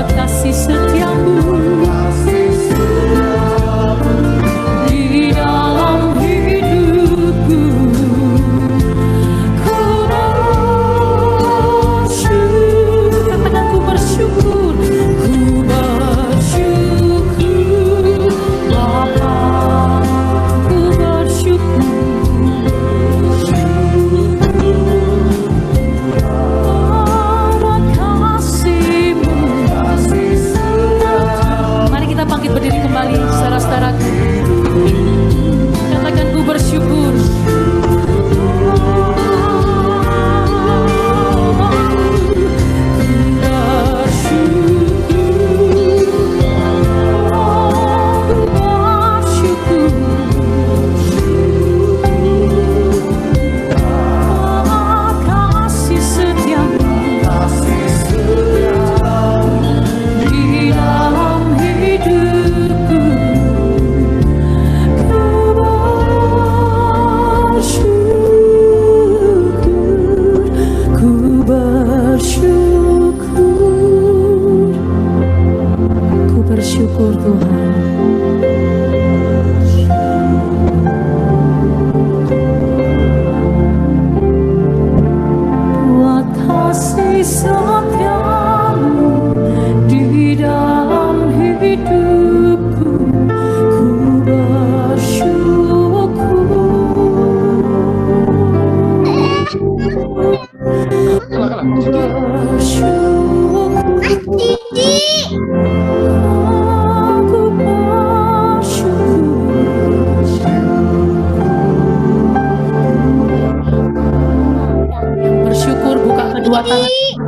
Kasih setiamu bangkit berdiri kembali, saudara-saudaraku. Katakan ku bersyukur.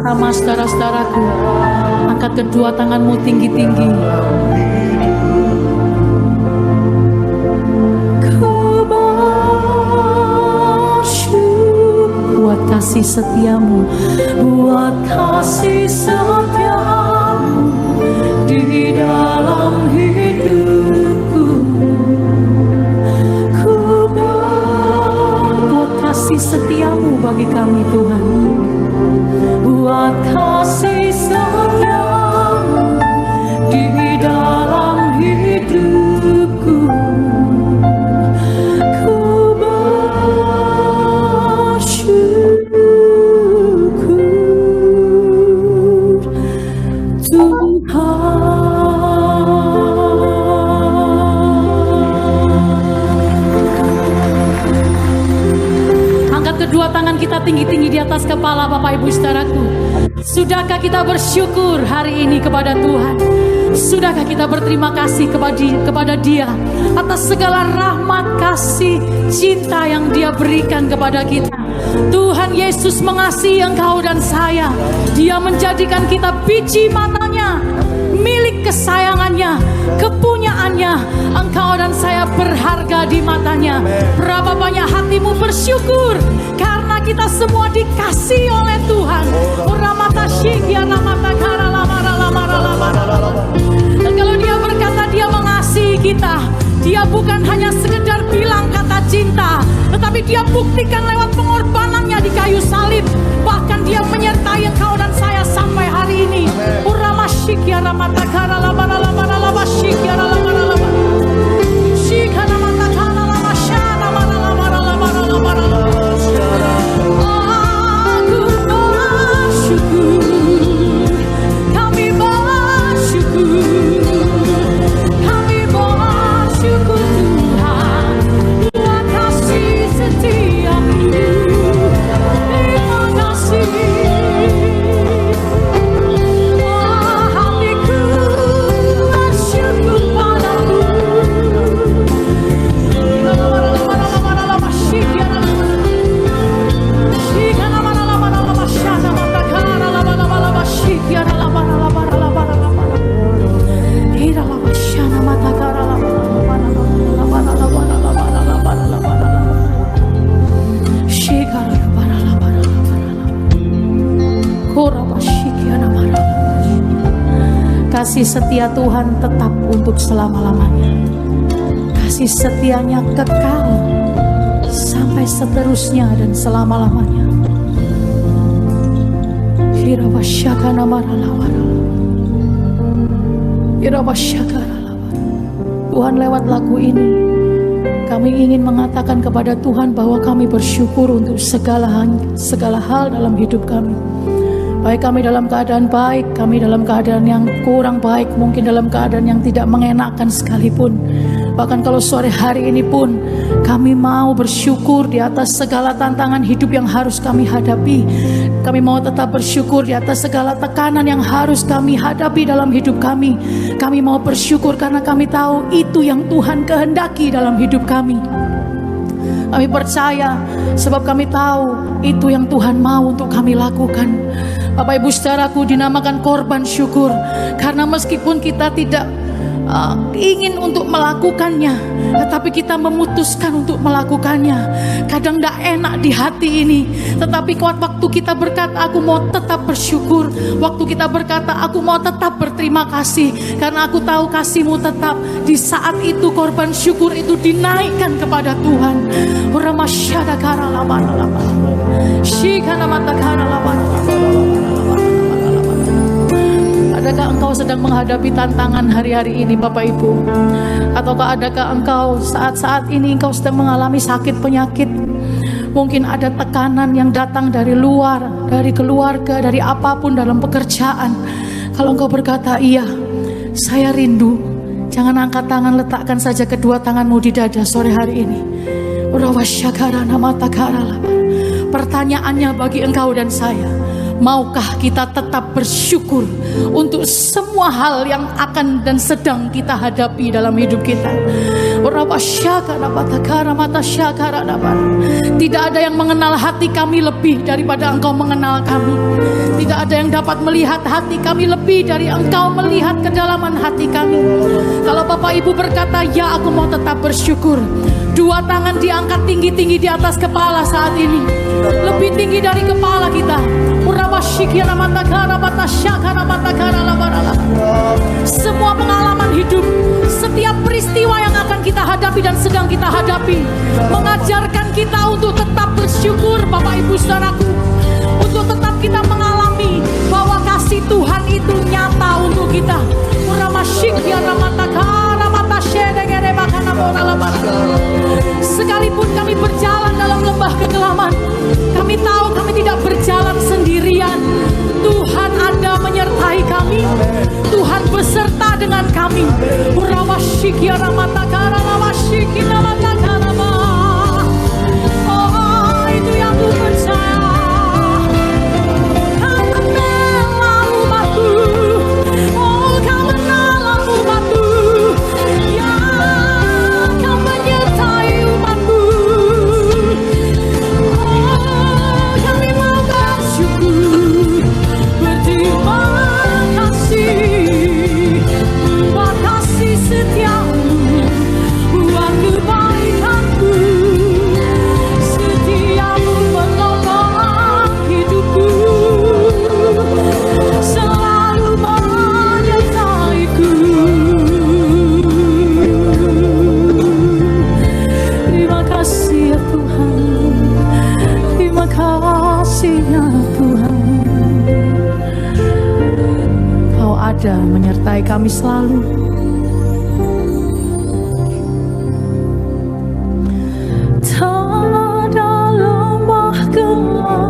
Sama saudara-saudaraku, angkat kedua tanganmu tinggi-tinggi. Buat kasih setiamu, buat kasih setiamu di dalam hidupku. Buat kasih setiamu bagi kami Tuhan. Buat kasih setiamu di dalam hidupku. Ku bersyukur Tuhan. Angkat kedua tangan kita tinggi-tinggi di atas kepala Bapak Ibu saudaraku. Sudahkah kita bersyukur hari ini kepada Tuhan? Sudahkah kita berterima kasih kepada Dia atas segala rahmat, kasih, cinta yang Dia berikan kepada kita? Tuhan Yesus mengasihi engkau dan saya. Dia menjadikan kita biji matanya, milik kesayangannya, kepunyaannya. Engkau dan saya berharga di matanya. Berapa banyak hatimu bersyukur karena kita semua dikasihi oleh Tuhan. Dan kalau Dia berkata Dia mengasihi kita, Dia bukan hanya sekedar bilang kata cinta, tetapi Dia buktikan lewat pengorbanannya di kayu salib. Bahkan Dia menyertai engkau dan saya sampai hari ini. Kasih setia Tuhan tetap untuk selama-lamanya. Kasih setianya kekal sampai seterusnya dan selama-lamanya. Tuhan, lewat lagu ini kami ingin mengatakan kepada Tuhan bahwa kami bersyukur untuk segala hal dalam hidup kami. Baik kami dalam keadaan baik, kami dalam keadaan yang kurang baik, mungkin dalam keadaan yang tidak mengenakan sekalipun. Bahkan kalau sore hari ini pun kami mau bersyukur di atas segala tantangan hidup yang harus kami hadapi. Kami mau tetap bersyukur di atas segala tekanan yang harus kami hadapi dalam hidup kami. Kami mau bersyukur karena kami tahu itu yang Tuhan kehendaki dalam hidup kami. Kami percaya sebab kami tahu itu yang Tuhan mau untuk kami lakukan. Bapak Ibu saudaraku, dinamakan korban syukur karena meskipun kita tidak ingin untuk melakukannya, tetapi kita memutuskan untuk melakukannya. Kadang tidak enak di hati ini, tetapi waktu kita berkata aku mau tetap bersyukur, waktu kita berkata aku mau tetap berterima kasih, karena aku tahu kasih-Mu tetap, di saat itu korban syukur itu dinaikkan kepada Tuhan. Adakah engkau sedang menghadapi tantangan hari-hari ini Bapak Ibu? Ataukah adakah engkau saat-saat ini engkau sedang mengalami sakit penyakit? Mungkin ada tekanan yang datang dari luar, dari keluarga, dari apapun dalam pekerjaan. Kalau engkau berkata, iya, saya rindu. Jangan angkat tangan, letakkan saja kedua tanganmu di dada sore hari ini. Pertanyaannya bagi engkau dan saya, maukah kita tetap bersyukur untuk semua hal yang akan dan sedang kita hadapi dalam hidup kita? Tidak ada yang mengenal hati kami lebih daripada Engkau mengenal kami. Tidak ada yang dapat melihat hati kami lebih dari Engkau melihat kedalaman hati kami. Kalau Bapak Ibu berkata, ya aku mau tetap bersyukur, dua tangan diangkat tinggi-tinggi di atas kepala saat ini, lebih tinggi dari kepala kita. Semua pengalaman hidup, setiap peristiwa yang akan kita hadapi dan sedang kita hadapi, mengajarkan kita untuk tetap bersyukur Bapak Ibu saudaraku, untuk tetap kita mengalami bahwa kasih Tuhan itu nyata untuk kita. Sekalipun kami berjalan dalam lembah kegelapan, kami tahu kami tidak berjalan sendirian. Tuhan ada menyertai kami, Tuhan beserta dengan kami. Oh, itu yang ku percaya. Menyertai kami selalu. Tak ada lembah gelap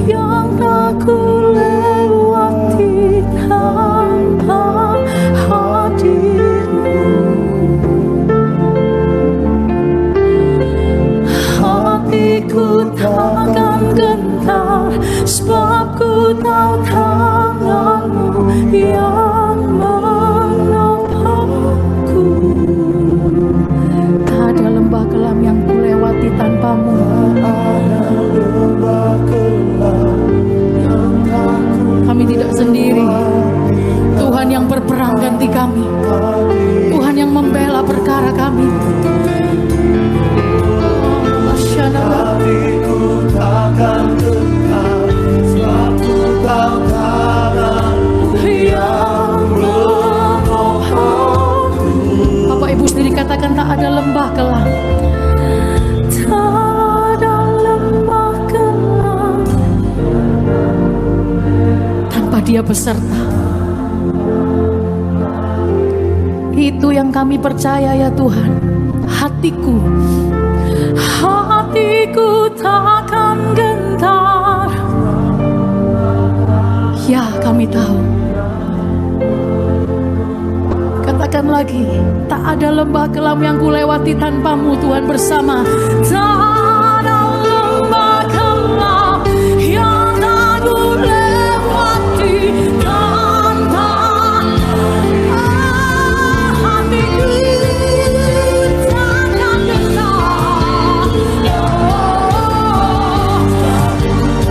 yang aku lewati tanpa hadir-Mu. Hatiku takkan gentar, sebab ku tahu tangan-Mu yang menopangku. Tak ada lembah kelam yang ku lewati tanpa-Mu. Kami tidak sendiri. Tuhan yang berperang ganti kami, Tuhan yang membela perkara kami. Hatiku takkan gentar, sebab ku tahu tangan-Mu yang menopangku. Bapak Ibu sendiri katakan, tak ada lembah kelam. Tak ada lembah kelam tanpa Dia beserta. Itu yang kami percaya ya Tuhan. Hatiku takkan gentar. Ya, kami tahu. Katakan katakan lagi, tak ada lembah kelam yang kulewati tanpamu Tuhan bersama. Tak ada lembah kelam yang tak kulewati tanpa hatiku takkan gentar.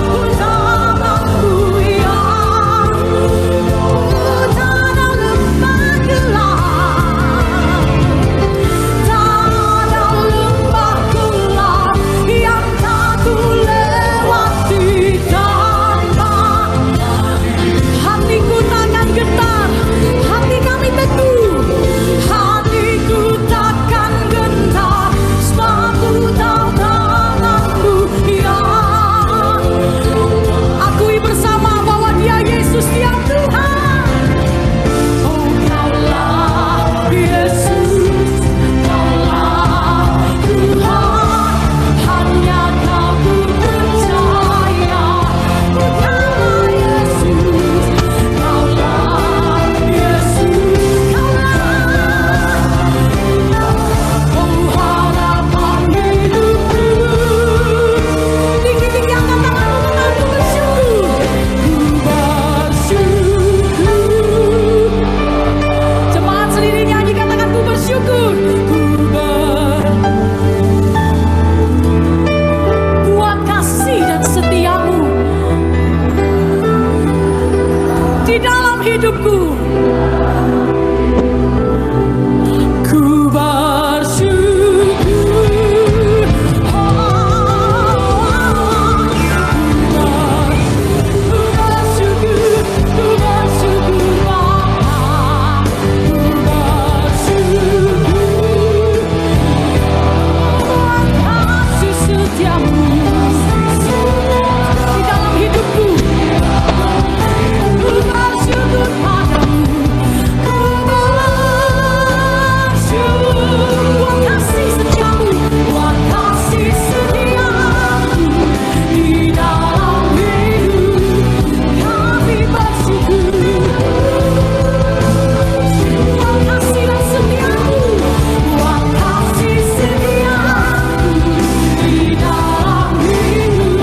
Utamaku yang tak ada lembah kelam, tak ada lembah kelam yang tak kulewati tanpa hatiku takkan gentar. Hati kami teguh, hatiku takkan gentar, sebab ku tahu tanganmu yang akui bersama bahwa Dia Yesus, Dia Tuhan. Oh Kaulah Yesus, Kaulah Tuhan, hanya Kau ku percaya. Kaulah Yesus, Kaulah Yesus, oh harapan hidupku. Tinggi-tinggi angkat tanganmu, mengaku bersyukur. Ku bersyukur. Jemaat sendiri nyanyi, katakan ku bersyukur. Buat kasih dan setiamu di dalam hidupku. Ku bersyukur. Ku bersyukur, ku bersyukur Bapa. Ku bersyukur buat kasih setiamu di dalam hidupku. Ku bersyukur padamu. Ku bersyukur buat kasih setiamu, buat kasih setiamu di dalam hidup kami bersyukur. Buat kasih dan setiamu, buat kasih setiamu di dalam hidup.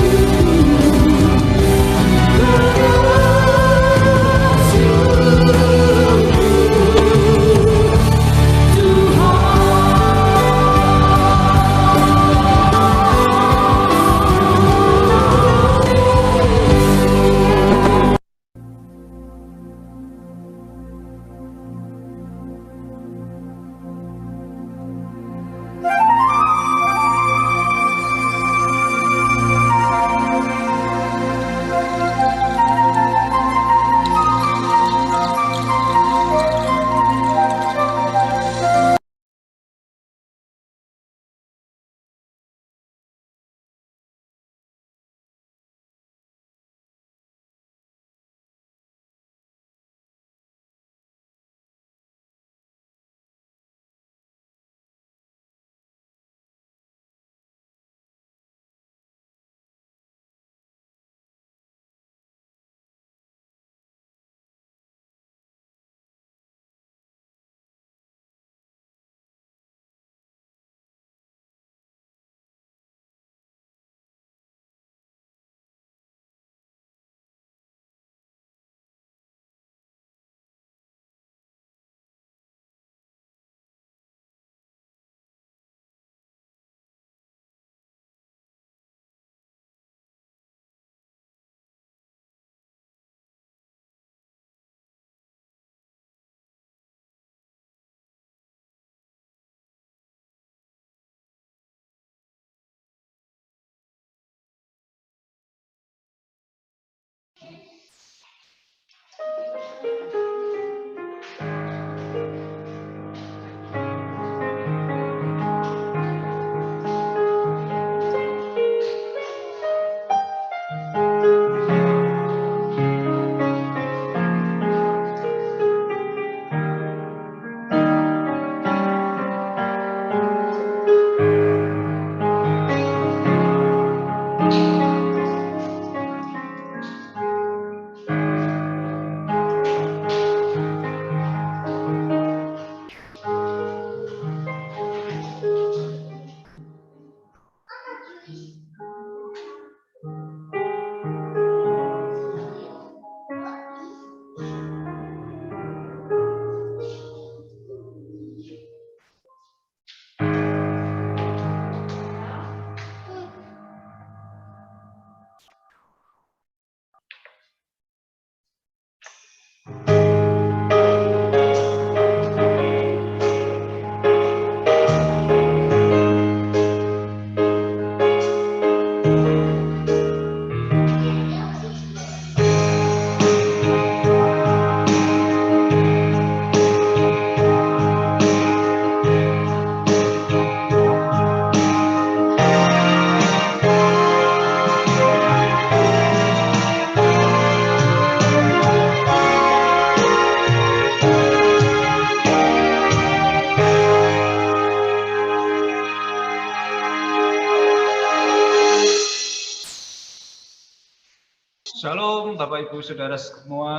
Bapak Ibu Saudara semua.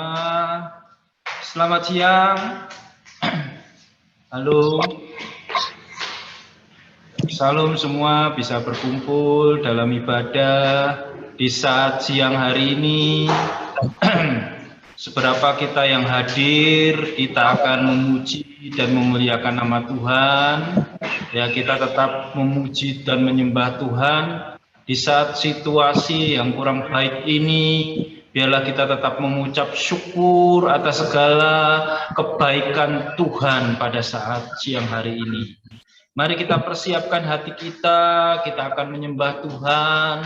Selamat siang. Halo. Salam semua bisa berkumpul dalam ibadah di saat siang hari ini. Seberapa kita yang hadir, kita akan memuji dan memuliakan nama Tuhan. Ya, kita tetap memuji dan menyembah Tuhan di saat situasi yang kurang baik ini. Biarlah kita tetap mengucap syukur atas segala kebaikan Tuhan pada saat siang hari ini. Mari kita persiapkan hati kita akan menyembah Tuhan,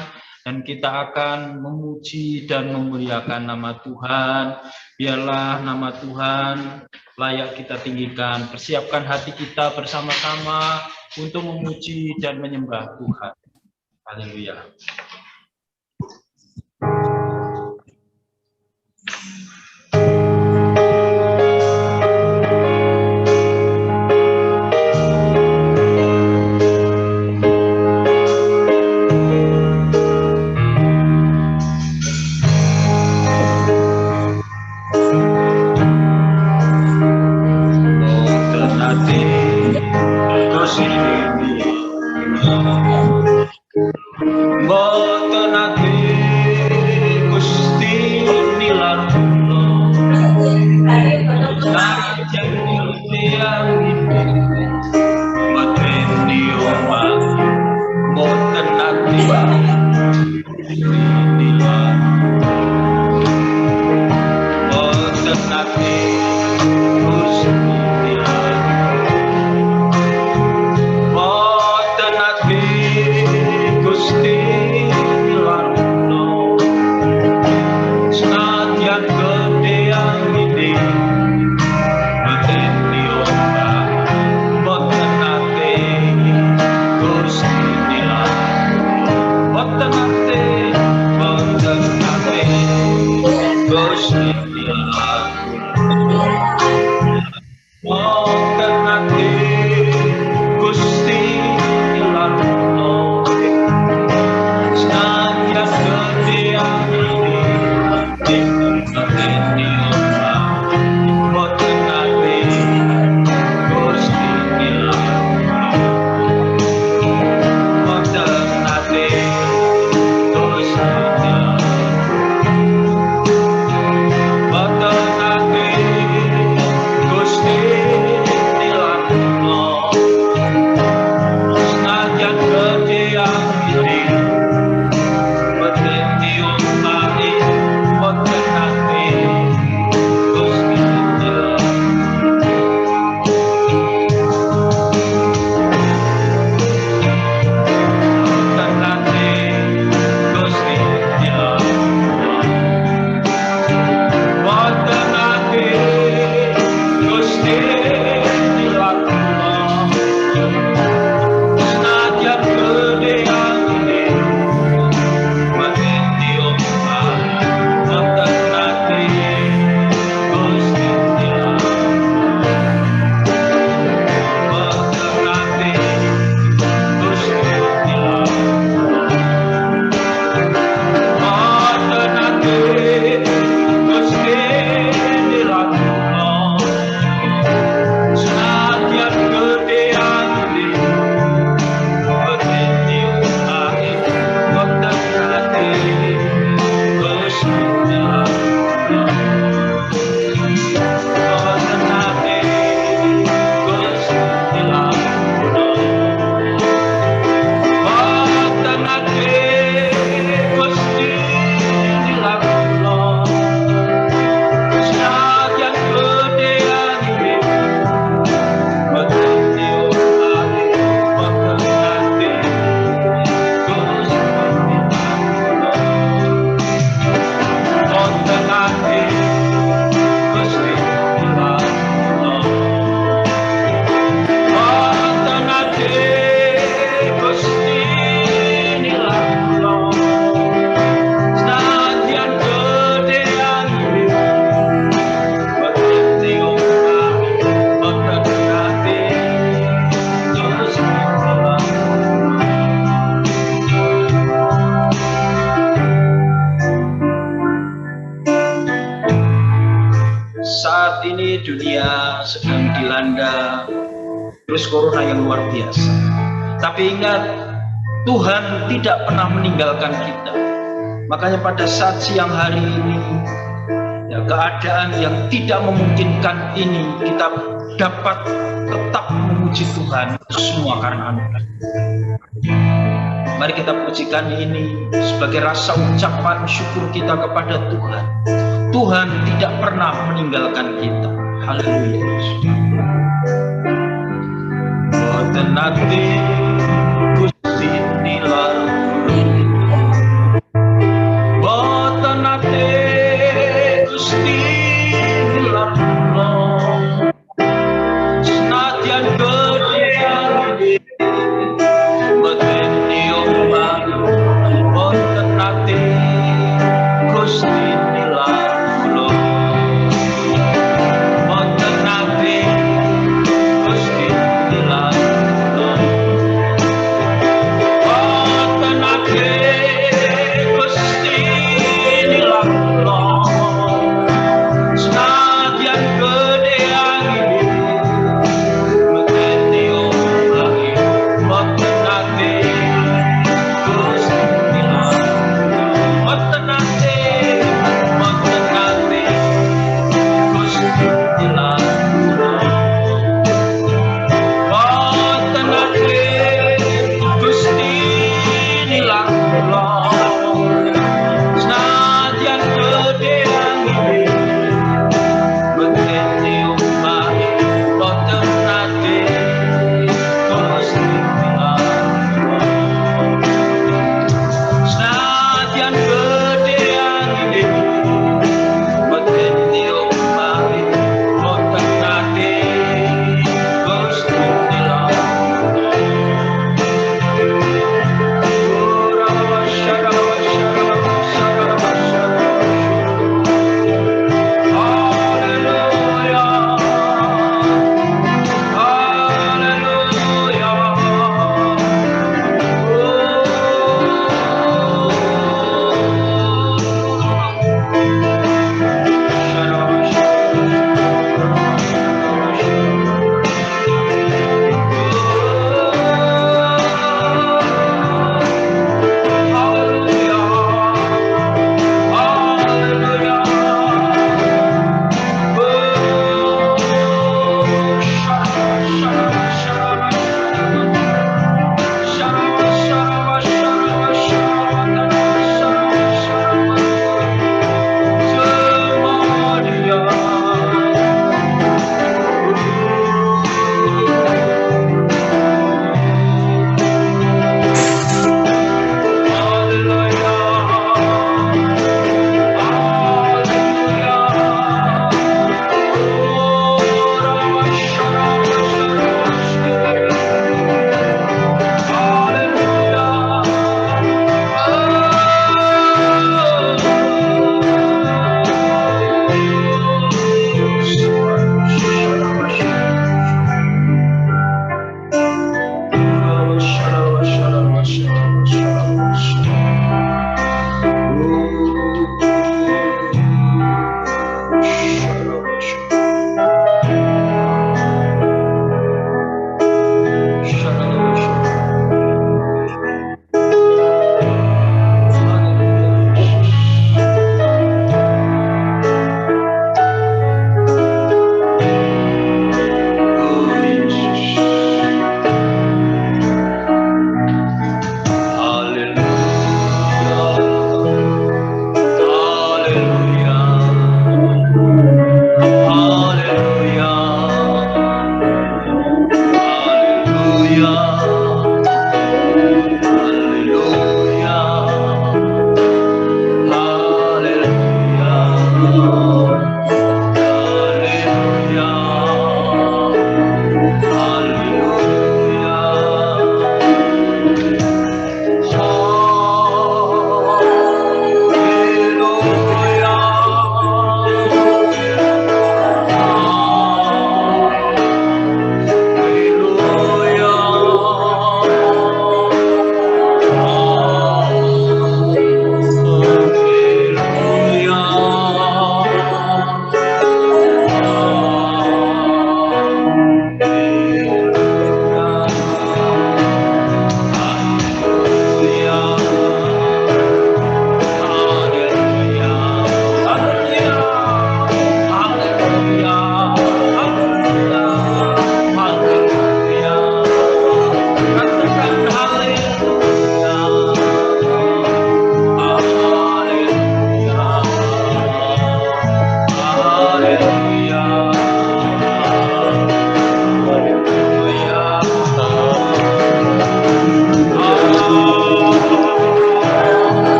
dan kita akan memuji dan memuliakan nama Tuhan. Biarlah nama Tuhan layak kita tinggikan. Persiapkan hati kita bersama-sama untuk memuji dan menyembah Tuhan. Haleluya. Boten ati Gusti nilar kula sajak tiang ini boten diomah boten ati nilar boten ati Gusti nilar boten ati Gusti virus corona yang luar biasa. Tapi ingat, Tuhan tidak pernah meninggalkan kita. Makanya pada saat siang hari ini, ya, keadaan yang tidak memungkinkan ini, kita dapat tetap memuji Tuhan. Itu semua karena anugerah. Mari kita pujikan ini sebagai rasa ucapan syukur kita kepada Tuhan. Tuhan tidak pernah meninggalkan kita. Haleluya. Botenate Gusti nilarno, botenate Gusti nilarno, senadyan gede beteni omah, botenate Gusti nilarno, botenate Gusti nilarno, botenate Gusti nilarno, senadyan gede angin beteni omah, botenate Gusti nilarno, botenate Gusti nilarno, botenate Gusti nilarno, senadyan gede angin beteni omah, botenate Gusti nilarno, senadyan gede angin beteni omah, botenate Gusti nilarno.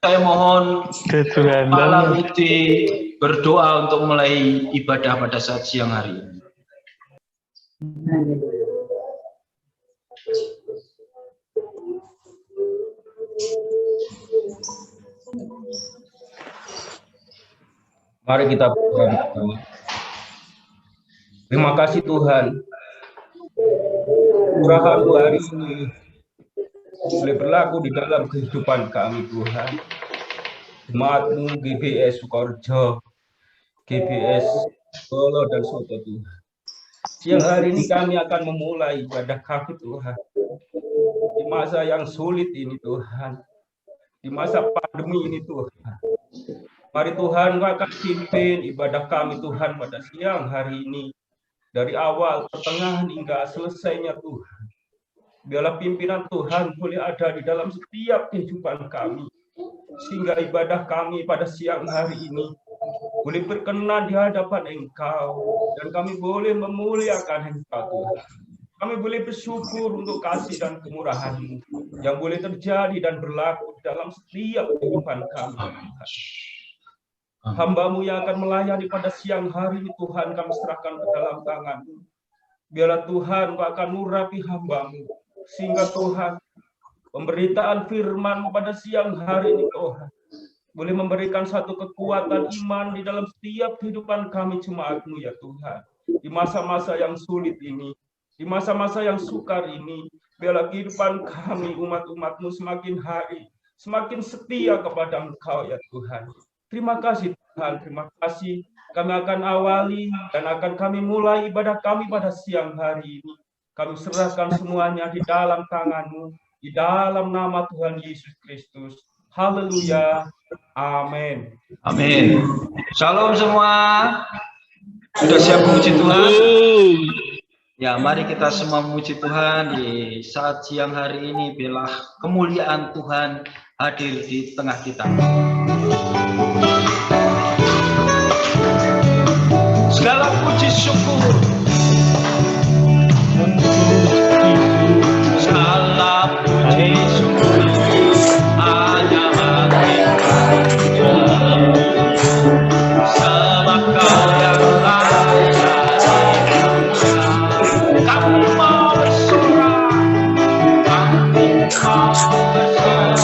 Saya mohon Kepala Budi berdoa untuk mulai ibadah pada saat siang hari ini. Mari kita berdoa. Terima kasih Tuhan, curahan-Mu hari ini boleh berlaku di dalam kehidupan kami Tuhan. Jemaat-Mu GBS Sukorejo, GBS Solo dan Soto Tuhan. Siang hari ini kami akan memulai ibadah kami Tuhan. Di masa yang sulit ini Tuhan, di masa pandemi ini Tuhan. Mari Tuhan Kau akan pimpin ibadah kami Tuhan pada siang hari ini. Dari awal, pertengahan hingga selesainya Tuhan. Biarlah pimpinan Tuhan boleh ada di dalam setiap kehidupan kami. Sehingga ibadah kami pada siang hari ini boleh berkenan di hadapan Engkau. Dan kami boleh memuliakan Engkau Tuhan. Kami boleh bersyukur untuk kasih dan kemurahan-Mu yang boleh terjadi dan berlaku dalam setiap kehidupan kami. Hamba-Mu yang akan melayani pada siang hari ini Tuhan kami serahkan ke dalam tangan-Mu. Biarlah Tuhan Kau akan murapi hamba-Mu. Sehingga Tuhan pemberitaan firman-Mu pada siang hari ini Tuhan boleh memberikan satu kekuatan iman di dalam setiap kehidupan kami jemaat-Mu ya Tuhan. Di masa-masa yang sulit ini, di masa-masa yang sukar ini, biarlah kehidupan kami umat-umat-Mu semakin hari, semakin setia kepada Engkau ya Tuhan. Terima kasih Tuhan, terima kasih. Kami akan awali dan akan kami mulai ibadah kami pada siang hari ini. Kami serahkan semuanya di dalam tangan-Mu, di dalam nama Tuhan Yesus Kristus. Haleluya. Amin. Amin. Shalom semua. Sudah siap memuji Tuhan? Ya, mari kita semua memuji Tuhan di saat siang hari ini. Biarlah kemuliaan Tuhan hadir di tengah kita. Segala puji syukur, segala puji syukur hanya bagi Tuhan. Sebab Kau yang layak dipuja. Kami mau bersorak, kami mau bersorak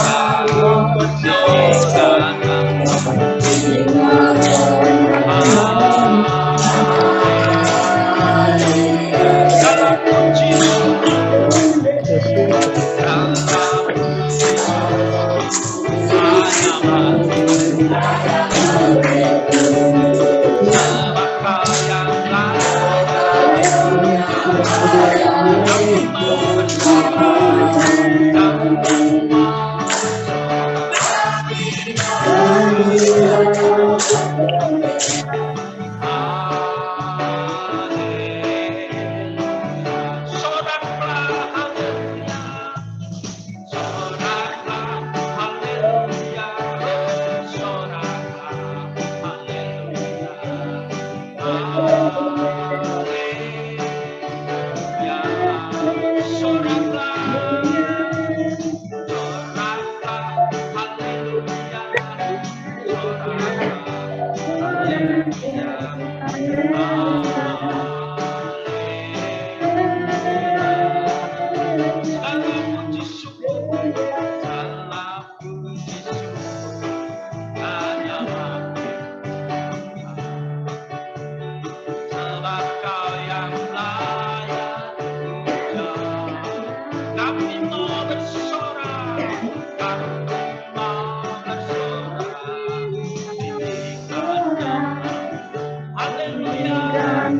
meninggikan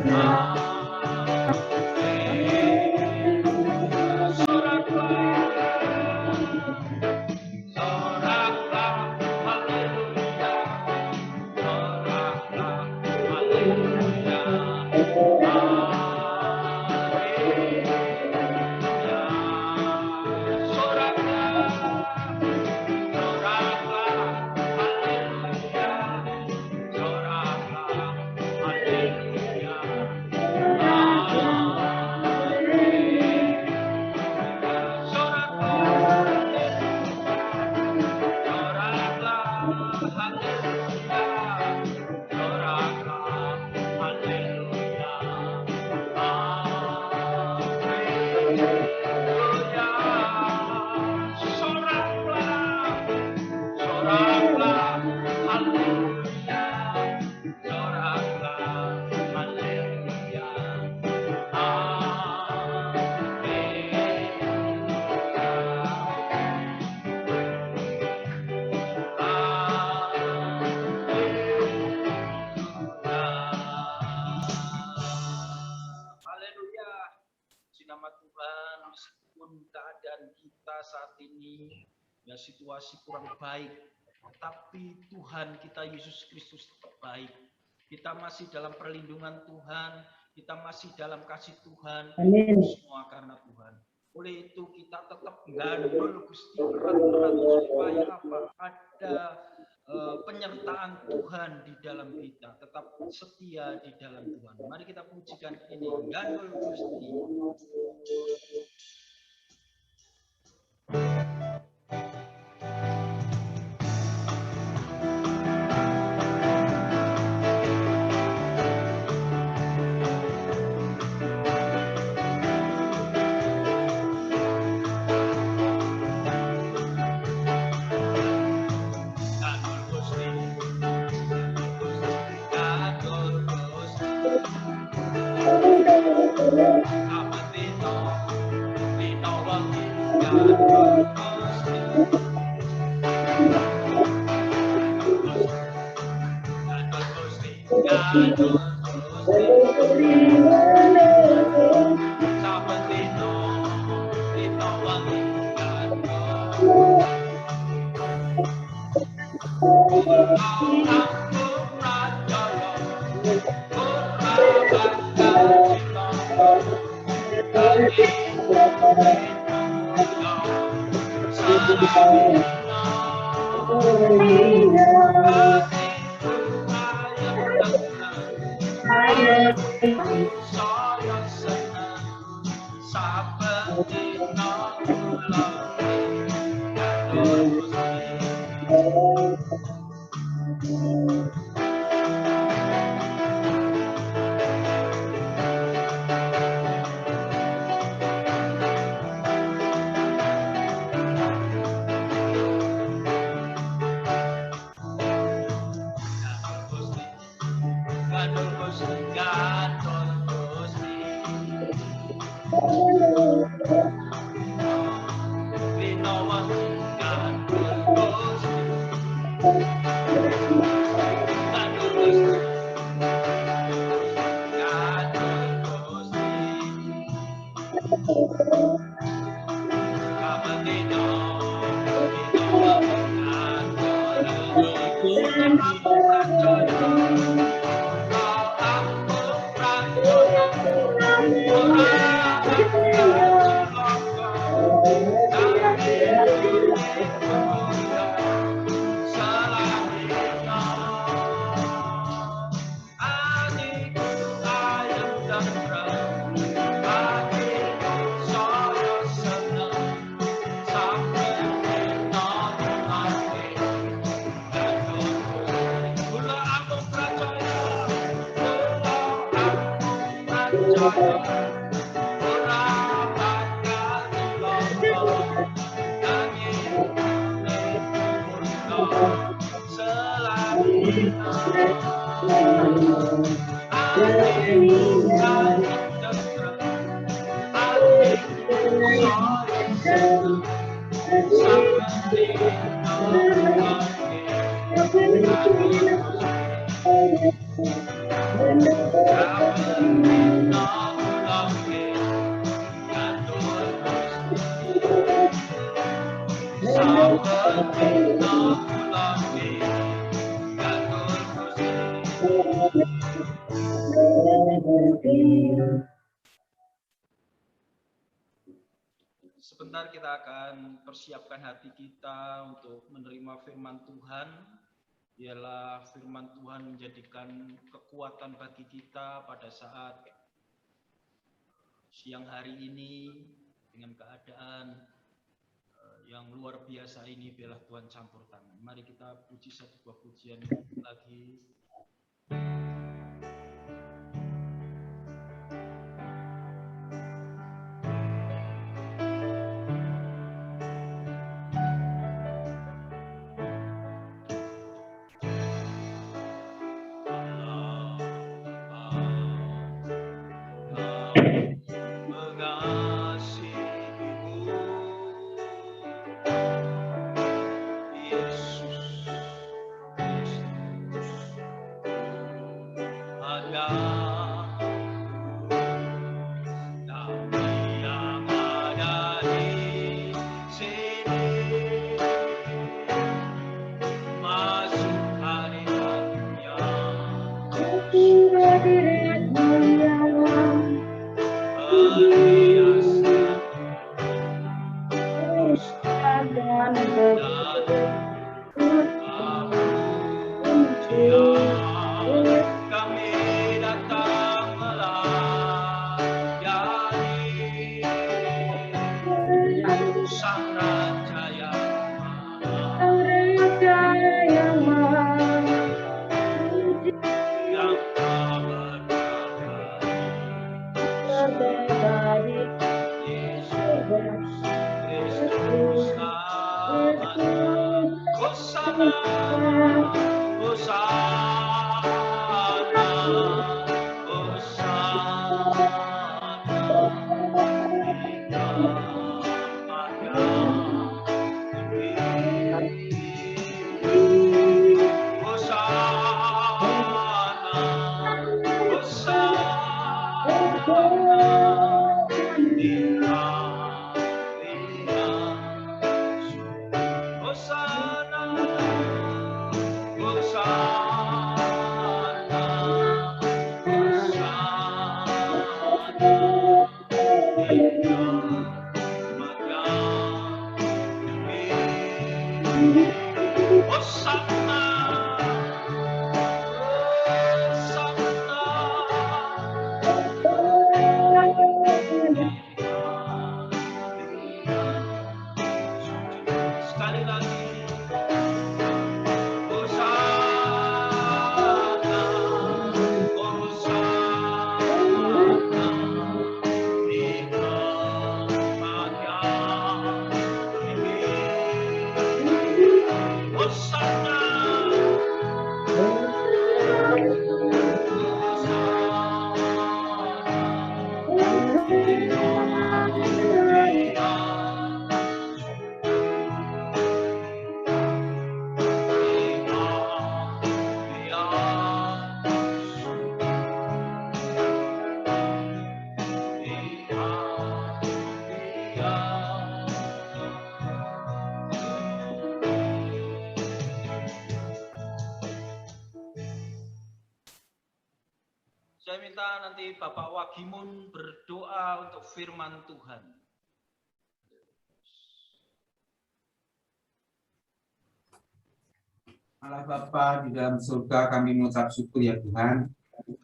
Saat ini ya situasi kurang baik, tapi Tuhan kita Yesus Kristus tetap baik. Kita masih dalam perlindungan Tuhan, kita masih dalam kasih Tuhan. Amin. Semua karena Tuhan. Oleh itu kita tetap gandul Gusti erat-erat supaya apa? Ada penyertaan Tuhan di dalam kita, tetap setia di dalam Tuhan. Mari kita pujikan ini, gandul Gusti. Sebentar kita akan persiapkan hati kita untuk menerima firman Tuhan. Ialah firman Tuhan menjadikan kekuatan bagi kita pada saat siang hari ini dengan keadaan yang luar biasa ini. Biarlah Tuhan campur tangan. Mari kita puji satu buah pujian lagi. Sang Raja yang yang abadi, Yesus Kristus namanya. Hosana, Hosana, sekali lagi. Saya minta nanti Bapak Wagimun berdoa untuk firman Tuhan. Allah Bapa di dalam surga, kami mengucap syukur ya Tuhan.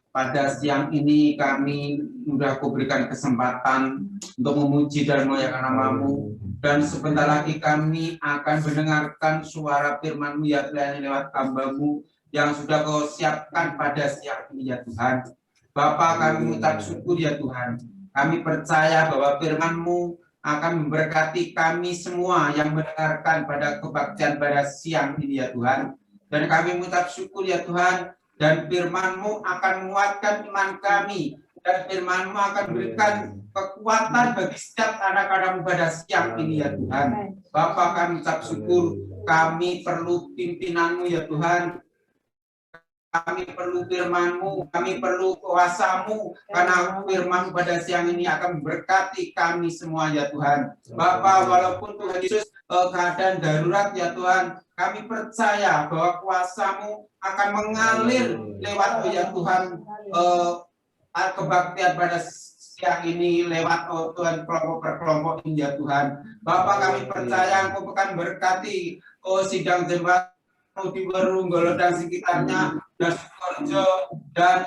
Pada siang ini kami sudah Kau berikan kesempatan untuk memuji dan memuliakan nama-Mu. Dan sebentar lagi kami akan mendengarkan suara firman-Mu ya Tuhan lewat hamba-Mu yang sudah Kau siapkan pada siang ini ya Tuhan. Bapa, kami mengucap syukur ya Tuhan. Kami percaya bahwa firman-Mu akan memberkati kami semua yang mendengarkan pada kebaktian pada siang ini ya Tuhan. Dan kami mengucap syukur ya Tuhan. Dan firman-Mu akan menguatkan iman kami. Dan firman-Mu akan berikan kekuatan bagi setiap anak-anak-Mu pada siang ini ya Tuhan. Bapa, kami mengucap syukur. Kami perlu pimpinan-Mu ya Tuhan. Kami perlu firman-Mu, kami perlu kuasa-Mu, karena firman pada siang ini akan memberkati kami semua ya Tuhan. Bapa, walaupun Tuhan Yesus keadaan darurat ya Tuhan, kami percaya bahwa kuasa-Mu akan mengalir lewat ya Tuhan kebaktian pada siang ini lewat Tuhan kelompok per kelompok ini ya Tuhan. Bapa, kami percaya Engkau akan berkati sidang jemaat di Werunggolo dan sekitarnya, dan Sukoharjo dan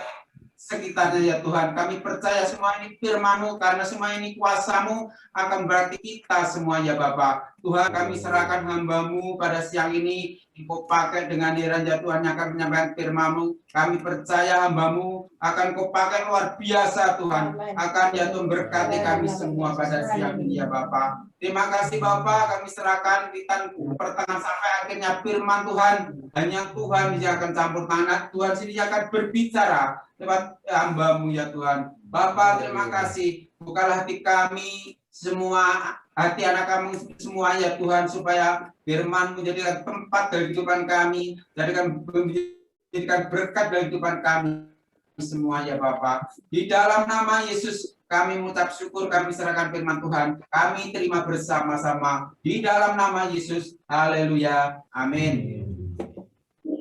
sekitarnya ya Tuhan. Kami percaya semua ini firman-Mu, karena semua ini kuasa-Mu akan berarti kita semua ya Bapak. Tuhan, kami serahkan hamba-Mu pada siang ini, Engkau pakai dengan raja Tuhan yang akan menyampaikan firman-Mu. Kami percaya hamba-Mu akan Kau pakai luar biasa Tuhan, akan ya Tuhan berkati kami semua pada siang ini ya Bapak. Terima kasih Bapak, kami serahkan kita pertengahan sampai akhirnya firman Tuhan. Hanya Tuhan yang akan campur tangan, Tuhan sendiri akan berbicara lewat hamba-Mu ya Tuhan. Bapak, terima kasih, bukalah hati kami semua, hati anak kami semua ya Tuhan, supaya firman menjadikan tempat dari kehidupan kami, jadikan berkat dari kehidupan kami semua ya Bapak. Di dalam nama Yesus kami mengucap syukur, kami serahkan firman Tuhan, kami terima bersama-sama di dalam nama Yesus. Haleluya, amin.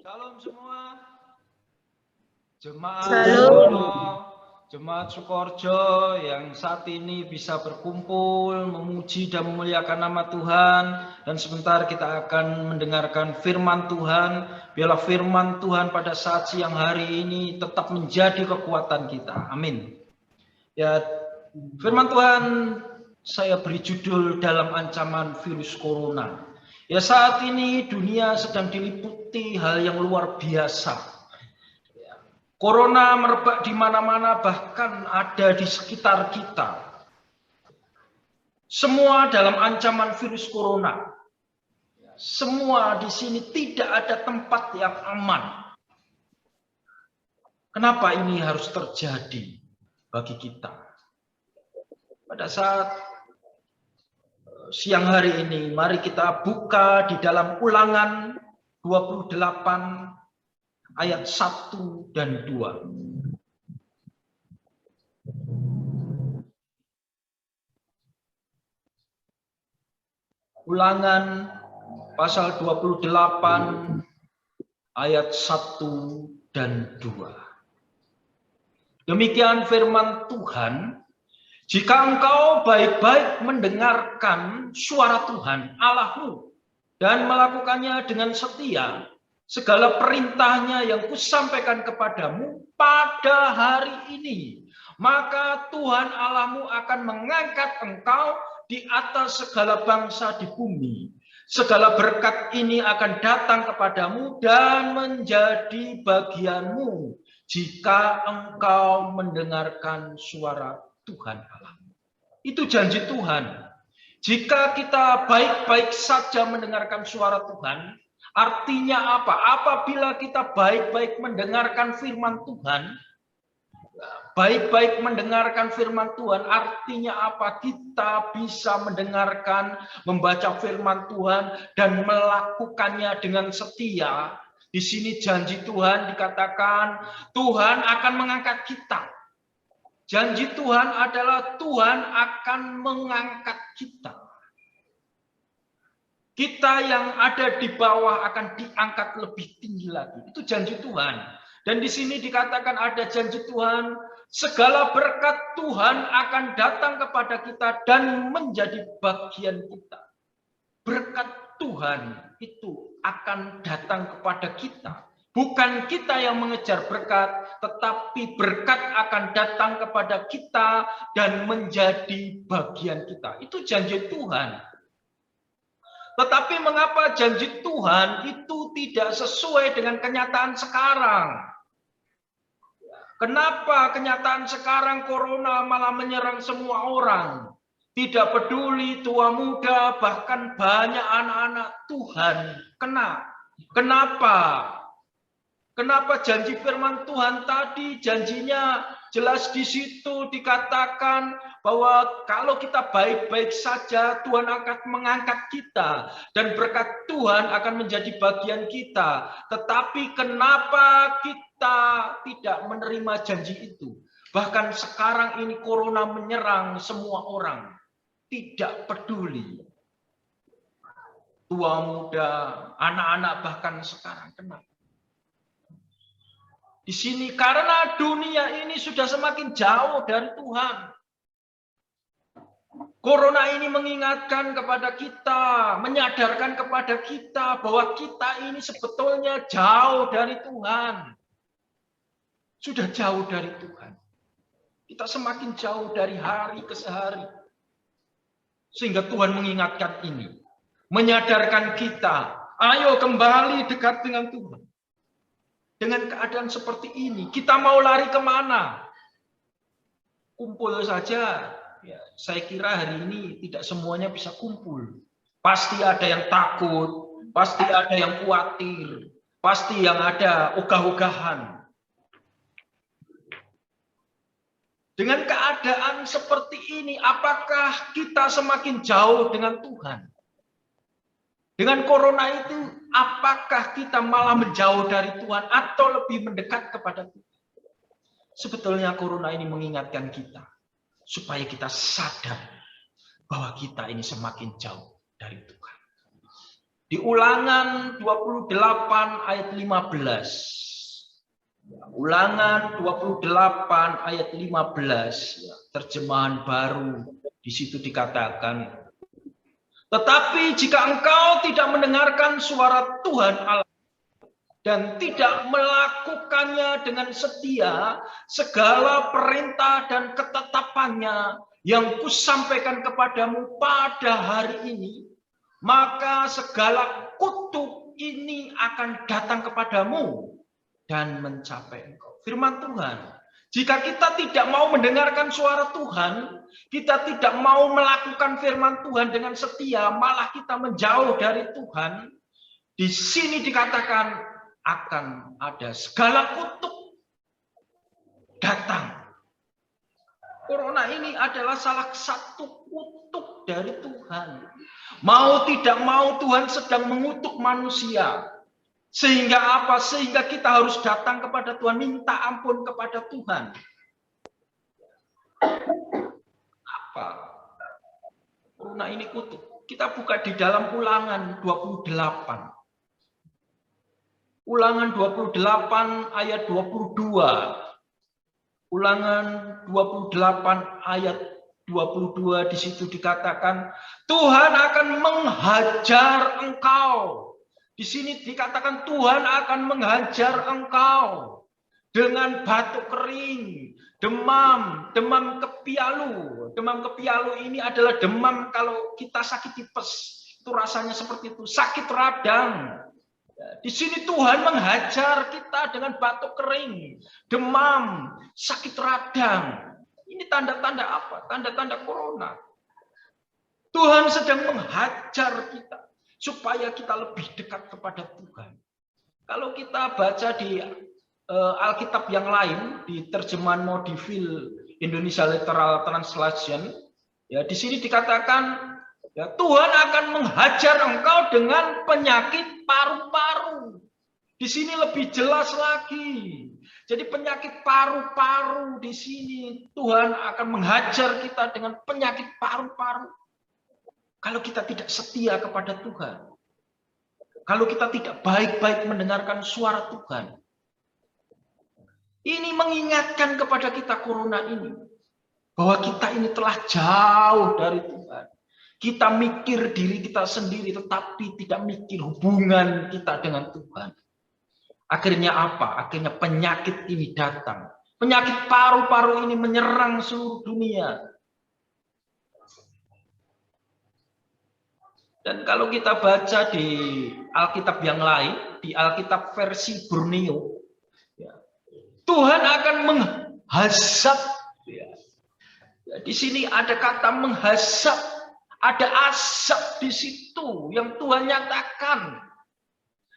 Salam semua. Jemaat Salam. Jemaat Sukoharjo yang saat ini bisa berkumpul, memuji dan memuliakan nama Tuhan. Dan sebentar kita akan mendengarkan firman Tuhan. Biarlah firman Tuhan pada saat siang hari ini tetap menjadi kekuatan kita. Amin. Ya, firman Tuhan saya beri judul dalam ancaman virus corona. Ya, saat ini dunia sedang diliputi hal yang luar biasa. Corona merebak di mana-mana, bahkan ada di sekitar kita. Semua dalam ancaman virus corona. Semua di sini tidak ada tempat yang aman. Kenapa ini harus terjadi bagi kita? Pada saat siang hari ini, mari kita buka di dalam Ulangan 28 ayat 1 dan 2. Ulangan pasal 28 ayat 1 dan 2. Demikian firman Tuhan, jika engkau baik-baik mendengarkan suara Tuhan Allahmu dan melakukannya dengan setia, segala perintahnya yang kusampaikan kepadamu pada hari ini, maka Tuhan Allahmu akan mengangkat engkau di atas segala bangsa di bumi. Segala berkat ini akan datang kepadamu dan menjadi bagianmu jika engkau mendengarkan suara Tuhan Allahmu. Itu janji Tuhan. Jika kita baik-baik saja mendengarkan suara Tuhan, artinya apa? Apabila kita baik-baik mendengarkan firman Tuhan, baik-baik mendengarkan firman Tuhan, artinya apa? Kita bisa mendengarkan, membaca firman Tuhan, dan melakukannya dengan setia. Di sini janji Tuhan dikatakan, Tuhan akan mengangkat kita. Janji Tuhan adalah Tuhan akan mengangkat kita. Kita yang ada di bawah akan diangkat lebih tinggi lagi. Itu janji Tuhan. Dan di sini dikatakan ada janji Tuhan, segala berkat Tuhan akan datang kepada kita dan menjadi bagian kita. Berkat Tuhan itu akan datang kepada kita. Bukan kita yang mengejar berkat, tetapi berkat akan datang kepada kita dan menjadi bagian kita. Itu janji Tuhan. Tetapi mengapa janji Tuhan itu tidak sesuai dengan kenyataan sekarang? Kenapa kenyataan sekarang corona malah menyerang semua orang? Tidak peduli tua muda, bahkan banyak anak-anak Tuhan kena. Kenapa? Kenapa janji firman Tuhan tadi, janjinya jelas di situ dikatakan bahwa kalau kita baik-baik saja, Tuhan akan mengangkat kita dan berkat Tuhan akan menjadi bagian kita. Tetapi kenapa kita tidak menerima janji itu? Bahkan sekarang ini corona menyerang semua orang. Tidak peduli. Tua muda, anak-anak bahkan sekarang kena. Di sini karena dunia ini sudah semakin jauh dari Tuhan. Corona ini mengingatkan kepada kita, menyadarkan kepada kita bahwa kita ini sebetulnya jauh dari Tuhan. Sudah jauh dari Tuhan. Kita semakin jauh dari hari ke hari. Sehingga Tuhan mengingatkan ini. Menyadarkan kita, ayo kembali dekat dengan Tuhan. Dengan keadaan seperti ini, kita mau lari kemana? Kumpul saja. Ya, saya kira hari ini tidak semuanya bisa kumpul. Pasti ada yang takut, pasti ada yang khawatir, pasti yang ada ogah-ogahan. Dengan keadaan seperti ini, apakah kita semakin jauh dengan Tuhan? Dengan corona itu, apakah kita malah menjauh dari Tuhan atau lebih mendekat kepada Tuhan? Sebetulnya corona ini mengingatkan kita supaya kita sadar bahwa kita ini semakin jauh dari Tuhan. Di Ulangan 28 ayat 15. Ulangan 28 ayat 15, terjemahan baru, di situ dikatakan, tetapi jika engkau tidak mendengarkan suara Tuhan Allah dan tidak melakukannya dengan setia, segala perintah dan ketetapannya yang kusampaikan kepadamu pada hari ini, maka segala kutuk ini akan datang kepadamu dan mencapai engkau. Firman Tuhan. Jika kita tidak mau mendengarkan suara Tuhan, kita tidak mau melakukan firman Tuhan dengan setia, malah kita menjauh dari Tuhan, di sini dikatakan akan ada segala kutuk datang. Corona ini adalah salah satu kutuk dari Tuhan. Mau tidak mau Tuhan sedang mengutuk manusia. Sehingga apa? Sehingga kita harus datang kepada Tuhan, minta ampun kepada Tuhan. Apa? Corona ini kutuk. Kita buka di dalam Ulangan 28. Ulangan 28 ayat 22. Ulangan 28 ayat 22, di situ dikatakan Tuhan akan menghajar engkau. Di sini dikatakan Tuhan akan menghajar engkau dengan batuk kering, demam kepialu. Demam kepialu ini adalah demam kalau kita sakit tipes. Itu rasanya seperti itu, sakit radang. Di sini Tuhan menghajar kita dengan batuk kering, demam, sakit radang. Ini tanda-tanda apa? Tanda-tanda corona. Tuhan sedang menghajar kita supaya kita lebih dekat kepada Tuhan. Kalau kita baca di Alkitab yang lain, di terjemahan Modifil Indonesia Literal Translation, ya di sini dikatakan ya, Tuhan akan menghajar engkau dengan penyakit paru-paru. Di sini lebih jelas lagi. Jadi penyakit paru-paru di sini Tuhan akan menghajar kita dengan penyakit paru-paru. Kalau kita tidak setia kepada Tuhan, kalau kita tidak baik-baik mendengarkan suara Tuhan, ini mengingatkan kepada kita corona ini, bahwa kita ini telah jauh dari Tuhan. Kita mikir diri kita sendiri, tetapi tidak mikir hubungan kita dengan Tuhan. Akhirnya apa? Akhirnya penyakit ini datang. Penyakit paru-paru ini menyerang seluruh dunia. Dan kalau kita baca di Alkitab yang lain, di Alkitab versi Borneo, ya, Tuhan akan menghazab. Ya. Di sini ada kata menghazab, ada asap di situ yang Tuhan nyatakan.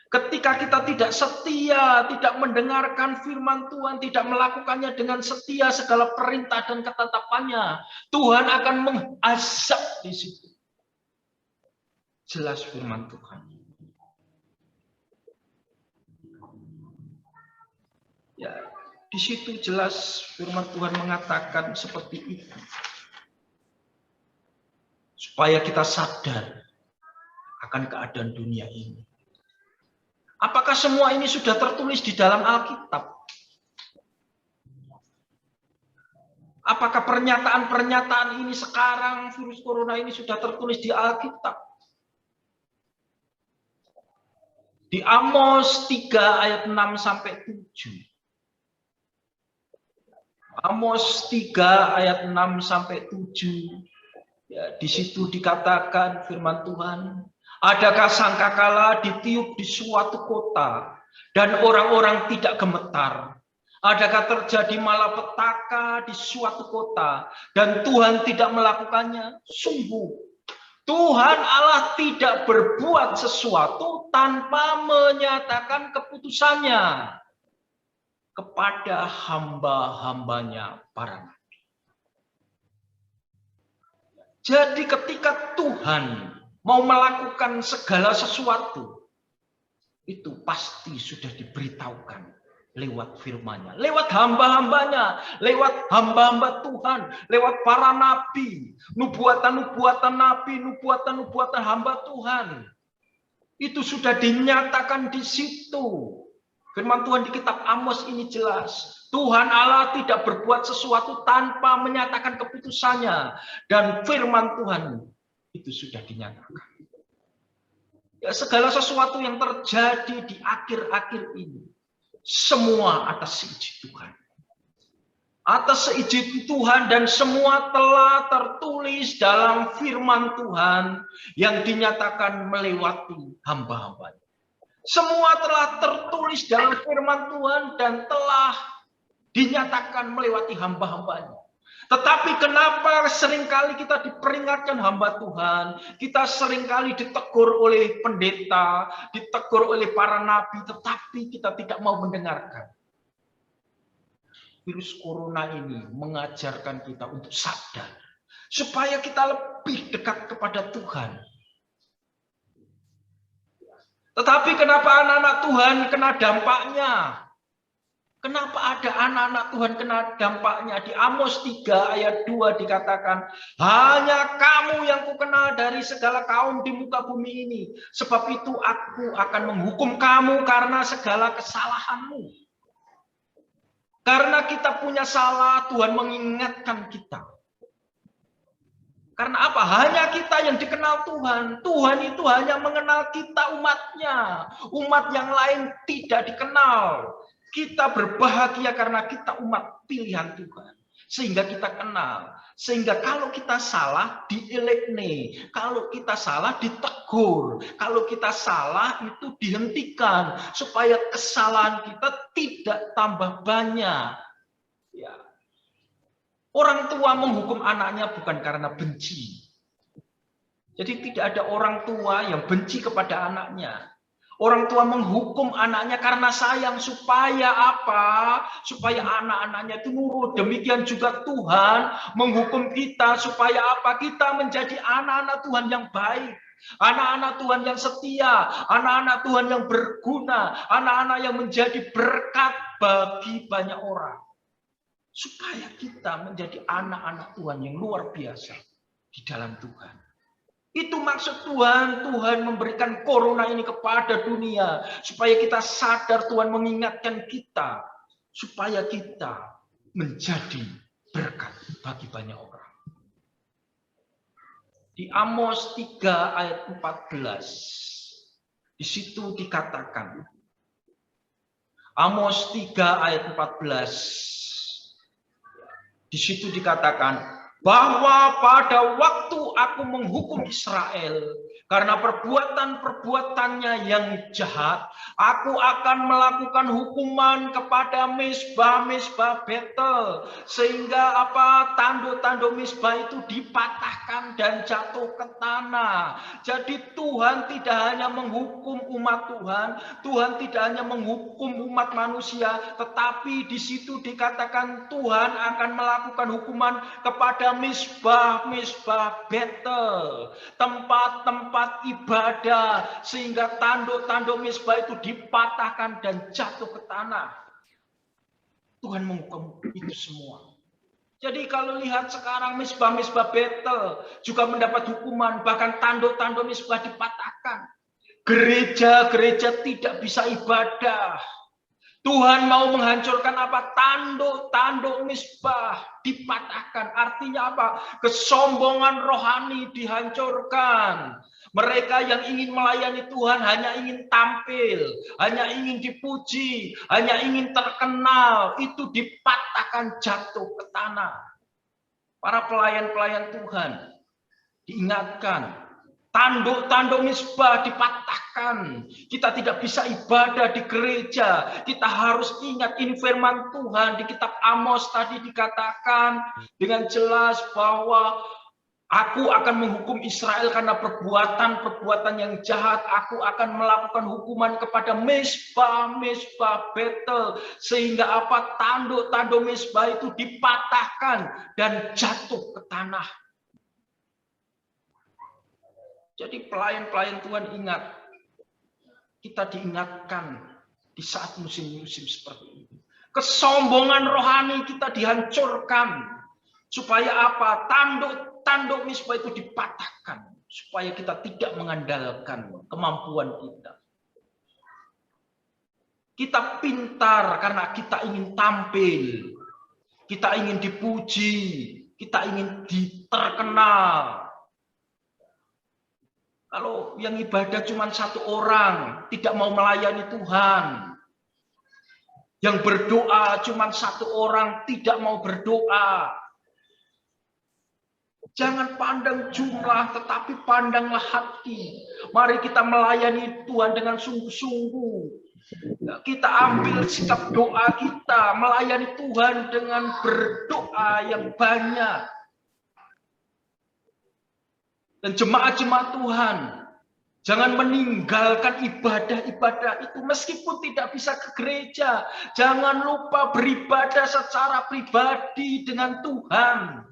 Ketika kita tidak setia, tidak mendengarkan firman Tuhan, tidak melakukannya dengan setia segala perintah dan ketetapannya, Tuhan akan menghazab di situ. Jelas firman Tuhan. Ya, di situ jelas firman Tuhan mengatakan seperti itu. Supaya kita sadar akan keadaan dunia ini. Apakah semua ini sudah tertulis di dalam Alkitab? Apakah pernyataan-pernyataan ini sekarang, virus corona ini sudah tertulis di Alkitab? Di Amos 3 ayat 6 sampai 7. Amos 3 ayat 6 sampai 7. Ya, di situ dikatakan firman Tuhan, adakah sangkakala ditiup di suatu kota dan orang-orang tidak gemetar? Adakah terjadi malapetaka di suatu kota dan Tuhan tidak melakukannya? Sungguh Tuhan Allah tidak berbuat sesuatu tanpa menyatakan keputusannya kepada hamba-hambanya para nabi. Jadi ketika Tuhan mau melakukan segala sesuatu, itu pasti sudah diberitahukan lewat firman-Nya, lewat hamba-hambanya, lewat hamba-hamba Tuhan, lewat para nabi, nubuatan-nubuatan nabi, nubuatan-nubuatan hamba Tuhan. Itu sudah dinyatakan di situ. Firman Tuhan di kitab Amos ini jelas. Tuhan Allah tidak berbuat sesuatu tanpa menyatakan keputusannya. Dan firman Tuhan itu sudah dinyatakan. Ya, segala sesuatu yang terjadi di akhir-akhir ini, semua atas izin Tuhan. atas seizin Tuhan, dan semua telah tertulis dalam firman Tuhan yang dinyatakan melewati hamba-hambanya. Semua telah tertulis dalam firman Tuhan dan telah dinyatakan melewati hamba-hambanya. Tetapi kenapa seringkali kita diperingatkan hamba Tuhan, kita seringkali ditegur oleh pendeta, ditegur oleh para nabi, tetapi kita tidak mau mendengarkan. Virus corona ini mengajarkan kita untuk sadar, supaya kita lebih dekat kepada Tuhan. Tetapi kenapa anak-anak Tuhan kena dampaknya? Kenapa ada anak-anak Tuhan kena dampaknya? Di Amos 3 ayat 2 dikatakan, hanya kamu yang kukenal dari segala kaum di muka bumi ini. Sebab itu aku akan menghukum kamu karena segala kesalahanmu. Karena kita punya salah, Tuhan mengingatkan kita. Karena apa? Hanya kita yang dikenal Tuhan. Tuhan itu hanya mengenal kita umatnya. Umat yang lain tidak dikenal. Kita berbahagia karena kita umat pilihan Tuhan. Sehingga kita kenal. Sehingga kalau kita salah, dielekne. Kalau kita salah, ditegur. Kalau kita salah, itu dihentikan. Supaya kesalahan kita tidak tambah banyak. Ya. Orang tua menghukum anaknya bukan karena benci. Jadi tidak ada orang tua yang benci kepada anaknya. Orang tua menghukum anaknya karena sayang, supaya apa? Supaya anak-anaknya itu nurut. Demikian juga Tuhan menghukum kita supaya apa? Kita menjadi anak-anak Tuhan yang baik, anak-anak Tuhan yang setia, anak-anak Tuhan yang berguna, anak-anak yang menjadi berkat bagi banyak orang. Supaya kita menjadi anak-anak Tuhan yang luar biasa di dalam Tuhan. Itu maksud Tuhan. Tuhan memberikan corona ini kepada dunia. Supaya kita sadar, Tuhan mengingatkan kita. Supaya kita menjadi berkat bagi banyak orang. Di Amos 3 ayat 14. Di situ dikatakan. Amos 3 ayat 14. Di situ dikatakan. Bahwa pada waktu aku menghukum Israel karena perbuatan-perbuatannya yang jahat, aku akan melakukan hukuman kepada mezbah-mezbah Betel, sehingga apa? Tanduk-tanduk mezbah itu dipatahkan dan jatuh ke tanah. Jadi Tuhan tidak hanya menghukum umat Tuhan, Tuhan tidak hanya menghukum umat manusia, tetapi di situ dikatakan Tuhan akan melakukan hukuman kepada mezbah-mezbah Betel, tempat-tempat ibadah, sehingga tanduk-tanduk mezbah itu dipatahkan dan jatuh ke tanah. Tuhan menghukum itu semua. Jadi kalau lihat sekarang mezbah-mezbah Betel juga mendapat hukuman, bahkan tanduk-tanduk mezbah dipatahkan. Gereja-gereja tidak bisa ibadah. Tuhan mau menghancurkan apa? Tanduk-tanduk mezbah dipatahkan. Artinya apa? Kesombongan rohani dihancurkan. Mereka yang ingin melayani Tuhan hanya ingin tampil, hanya ingin dipuji, hanya ingin terkenal. Itu dipatahkan, jatuh ke tanah. Para pelayan-pelayan Tuhan diingatkan. Tanduk-tanduk mezbah dipatahkan. Kita tidak bisa ibadah di gereja. Kita harus ingat ini firman Tuhan. Di kitab Amos tadi dikatakan dengan jelas bahwa aku akan menghukum Israel karena perbuatan-perbuatan yang jahat. Aku akan melakukan hukuman kepada mezbah-mezbah Betel. Sehingga apa? Tanduk-tanduk mezbah itu dipatahkan dan jatuh ke tanah. Jadi pelayan-pelayan Tuhan ingat, kita diingatkan di saat musim-musim seperti ini. Kesombongan rohani kita dihancurkan. Supaya apa? Tanduk mezbah itu dipatahkan. Supaya kita tidak mengandalkan kemampuan kita. Kita pintar karena kita ingin tampil. Kita ingin dipuji. Kita ingin terkenal. Kalau yang ibadah cuma satu orang, tidak mau melayani Tuhan, Yang berdoa cuma satu orang tidak mau berdoa. Jangan pandang jumlah, tetapi pandanglah hati. Mari kita melayani Tuhan dengan sungguh-sungguh. Kita ambil sikap doa kita, melayani Tuhan dengan berdoa yang banyak. Dan jemaat-jemaat Tuhan, jangan meninggalkan ibadah-ibadah itu meskipun tidak bisa ke gereja. Jangan lupa beribadah secara pribadi dengan Tuhan.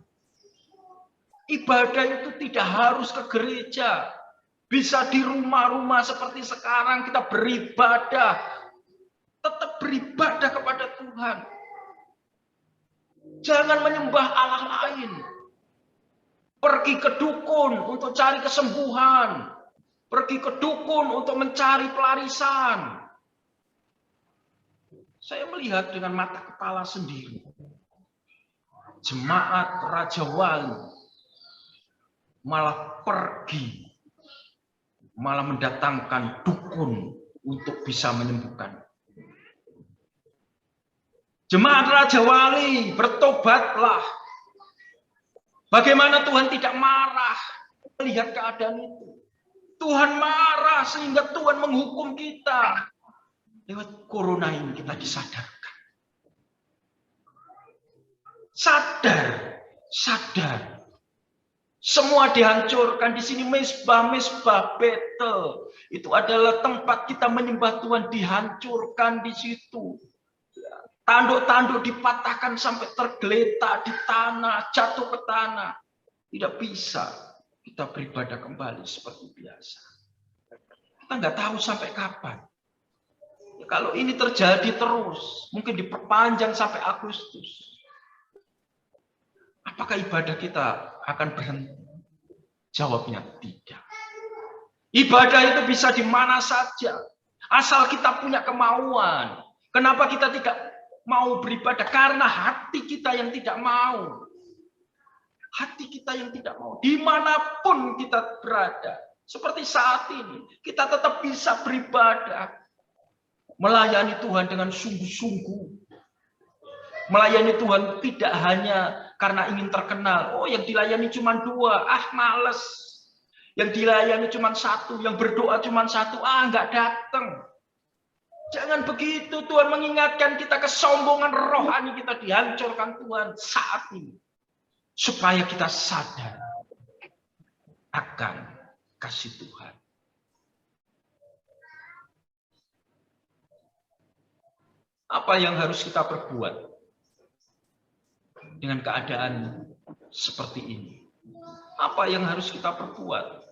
Ibadah itu tidak harus ke gereja. Bisa di rumah-rumah seperti sekarang kita beribadah. Tetap beribadah kepada Tuhan. Jangan menyembah Allah lain. Pergi ke dukun untuk cari kesembuhan. Pergi ke dukun untuk mencari pelarisan. Saya melihat dengan mata kepala sendiri. Jemaat Raja Wali malah pergi, malah mendatangkan dukun untuk bisa menyembuhkan. Jemaat Raja Wali, bertobatlah. Bagaimana Tuhan tidak marah melihat keadaan itu? Tuhan marah sehingga Tuhan menghukum kita. Lewat corona ini kita disadarkan. Sadar. Semua dihancurkan di sini, mezbah Betel. Itu adalah tempat kita menyembah Tuhan, dihancurkan di situ. Tanduk-tanduk dipatahkan sampai tergeletak di tanah, jatuh ke tanah. Tidak bisa kita beribadah kembali seperti biasa. Kita nggak tahu sampai kapan. Ya, kalau ini terjadi terus, mungkin diperpanjang sampai Agustus. Apakah ibadah kita akan berhenti? Jawabnya tidak. Ibadah itu bisa di mana saja. Asal kita punya kemauan. Kenapa kita tidak mau beribadah? Karena hati kita yang tidak mau. Hati kita yang tidak mau. Dimanapun kita berada. Seperti saat ini. Kita tetap bisa beribadah. Melayani Tuhan dengan sungguh-sungguh. Melayani Tuhan tidak hanya karena ingin terkenal. Oh, yang dilayani cuma 2. Males. Yang dilayani cuma 1. Yang berdoa cuma 1. Nggak datang. Jangan begitu. Tuhan mengingatkan kita, kesombongan rohani kita dihancurkan Tuhan saat ini. Supaya kita sadar akan kasih Tuhan. Apa yang harus kita perbuat dengan keadaan seperti ini? Apa yang harus kita perbuat?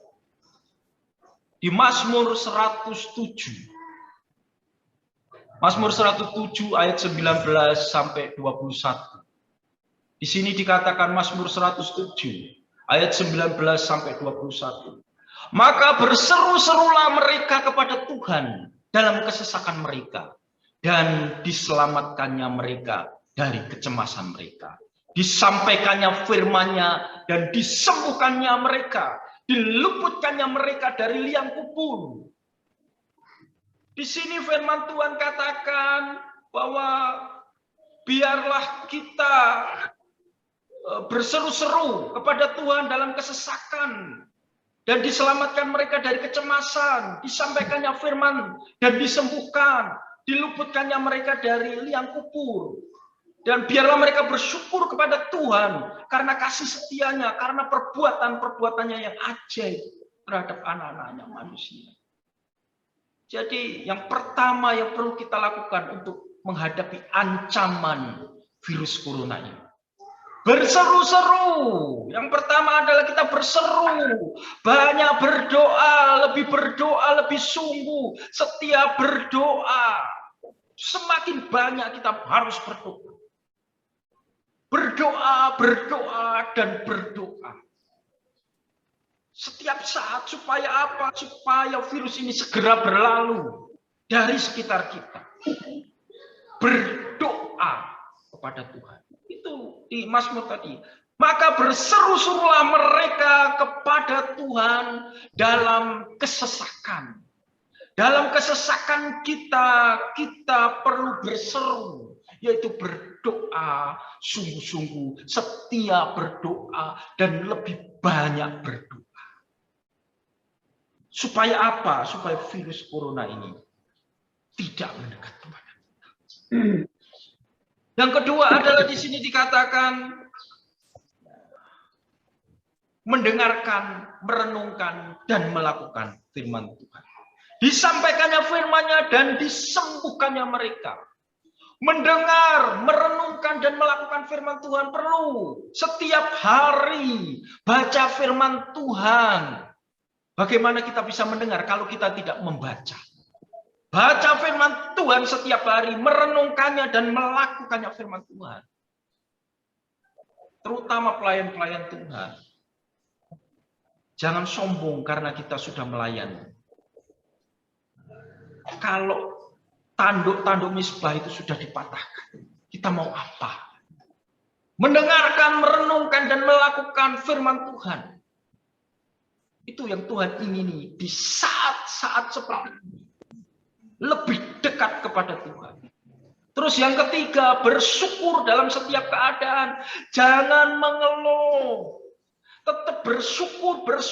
Di Mazmur 107. Mazmur 107 ayat 19 sampai 21. Di sini dikatakan Mazmur 107 ayat 19 sampai 21. Maka berseru-serulah mereka kepada Tuhan dalam kesesakan mereka, dan diselamatkannya mereka dari kecemasan mereka. Disampaikannya firman-Nya dan disembuhkannya mereka, diluputkannya mereka dari liang kubur. Di sini firman Tuhan katakan bahwa biarlah kita berseru-seru kepada Tuhan dalam kesesakan dan diselamatkan mereka dari kecemasan, disampaikannya firman dan disembuhkan, diluputkannya mereka dari liang kubur. Dan biarlah mereka bersyukur kepada Tuhan karena kasih setianya, karena perbuatan-perbuatannya yang ajaib terhadap anak-anaknya manusia. Jadi yang pertama yang perlu kita lakukan untuk menghadapi ancaman virus corona ini, berseru-seru. Yang pertama adalah kita berseru, banyak berdoa, lebih sungguh. Setiap berdoa, semakin banyak kita harus berdoa. Berdoa, dan berdoa. Setiap saat, supaya apa? Supaya virus ini segera berlalu dari sekitar kita. Berdoa kepada Tuhan. Itu di Mazmur tadi. Maka berseru-serulah mereka kepada Tuhan dalam kesesakan. Dalam kesesakan kita perlu berseru, yaitu berdoa sungguh-sungguh, setia berdoa, dan lebih banyak berdoa. Supaya apa? Supaya virus corona ini tidak mendekat kepada kita. Yang kedua adalah di sini dikatakan mendengarkan, merenungkan, dan melakukan firman Tuhan. Disampaikannya firman-Nya dan disembuhkannya mereka. Mendengar, merenungkan, dan melakukan firman Tuhan perlu. Setiap hari baca firman Tuhan. Bagaimana kita bisa mendengar kalau kita tidak membaca? Baca firman Tuhan setiap hari, merenungkannya dan melakukannya firman Tuhan. Terutama pelayan-pelayan Tuhan. Jangan sombong karena kita sudah melayani. Kalau tanduk-tanduk misbah itu sudah dipatahkan, kita mau apa? Mendengarkan, merenungkan, dan melakukan firman Tuhan. Itu yang Tuhan ingini di saat-saat seperti ini. Lebih dekat kepada Tuhan. Terus yang ketiga, bersyukur dalam setiap keadaan. Jangan mengeluh. Tetap bersyukur terus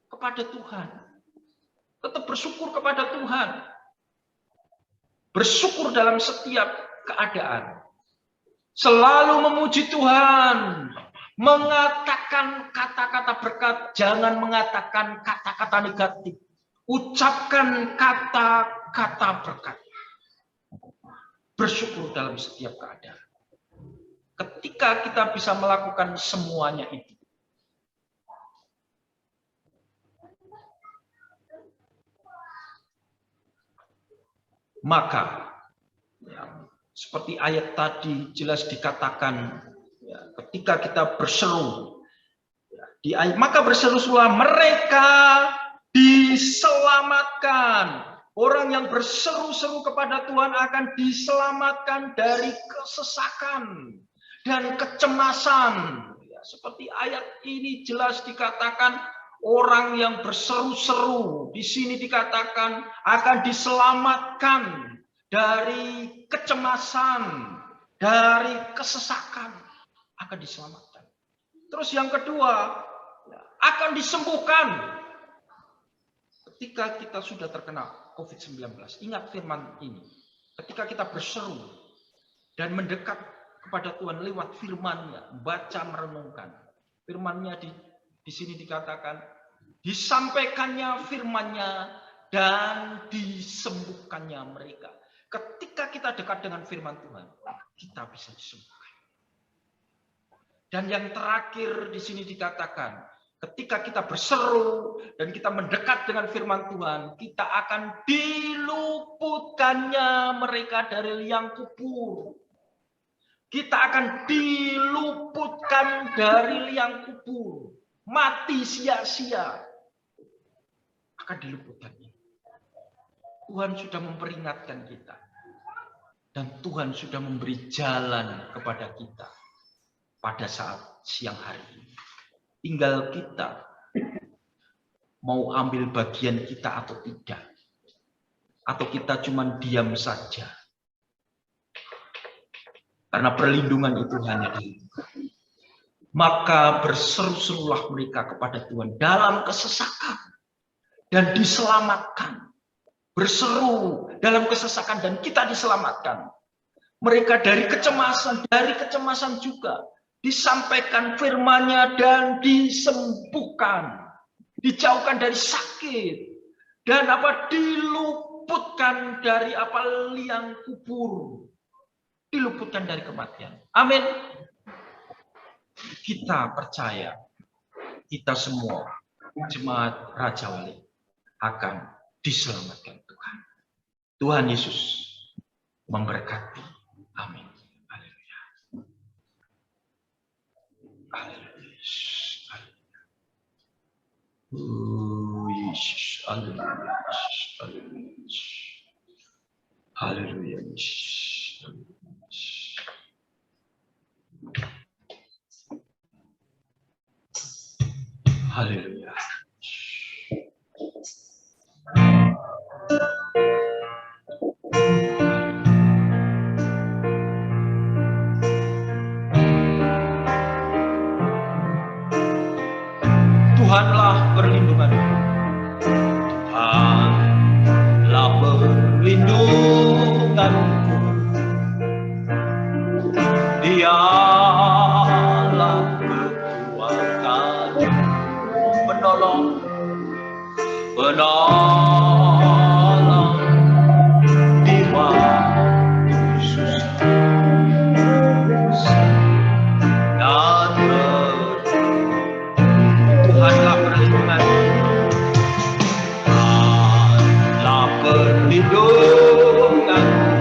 kepada Tuhan. Tetap bersyukur kepada Tuhan. Bersyukur dalam setiap keadaan. Selalu memuji Tuhan. Mengatakan kata-kata berkat. Jangan mengatakan kata-kata negatif. Ucapkan kata-kata berkat. Bersyukur dalam setiap keadaan. Ketika kita bisa melakukan semuanya itu, maka ya, seperti ayat tadi jelas dikatakan, ya, ketika kita berseru, ya, maka berseru-serulah mereka diselamatkan. Orang yang berseru-seru kepada Tuhan akan diselamatkan dari kesesakan dan kecemasan. Ya, seperti ayat ini jelas dikatakan, orang yang berseru-seru di sini dikatakan akan diselamatkan dari kecemasan, dari kesesakan, akan diselamatkan. Terus yang kedua, akan disembuhkan. Ketika kita sudah terkena COVID-19, ingat firman ini. Ketika kita berseru dan mendekat kepada Tuhan lewat firman-Nya, baca merenungkan. Firman-Nya di sini dikatakan, disampaikannya firman-Nya dan disembuhkannya mereka. Ketika kita dekat dengan firman Tuhan, kita bisa disembuhkan. Dan yang terakhir di sini dikatakan, ketika kita berseru dan kita mendekat dengan firman Tuhan, kita akan diluputkannya mereka dari liang kubur. Kita akan diluputkan dari liang kubur. Mati sia-sia. Akan diluputkan. Tuhan sudah memperingatkan kita. Dan Tuhan sudah memberi jalan kepada kita pada saat siang hari ini. Tinggal kita mau ambil bagian kita atau tidak. Atau kita cuma diam saja. Karena perlindungan itu hanya di Tuhan. Maka berseru-serulah mereka kepada Tuhan dalam kesesakan dan diselamatkan. Berseru dalam kesesakan dan kita diselamatkan. Mereka dari kecemasan juga. Disampaikan firman-Nya dan disembuhkan, dijauhkan dari sakit, dan diluputkan dari liang kubur, diluputkan dari kematian. Amin. Kita percaya, kita semua jemaat Raja Wali akan diselamatkan Tuhan. Tuhan Yesus memberkati. Amin. Oh Yesus, haleluya, haleluya, haleluya. Tuhanlah perlindunganku. Tuhanlah perlindunganku. Dialah kekuatanku, penolong di waktu susah dan Tuhanlah perlindunganku. Tuhanlah perlindunganku.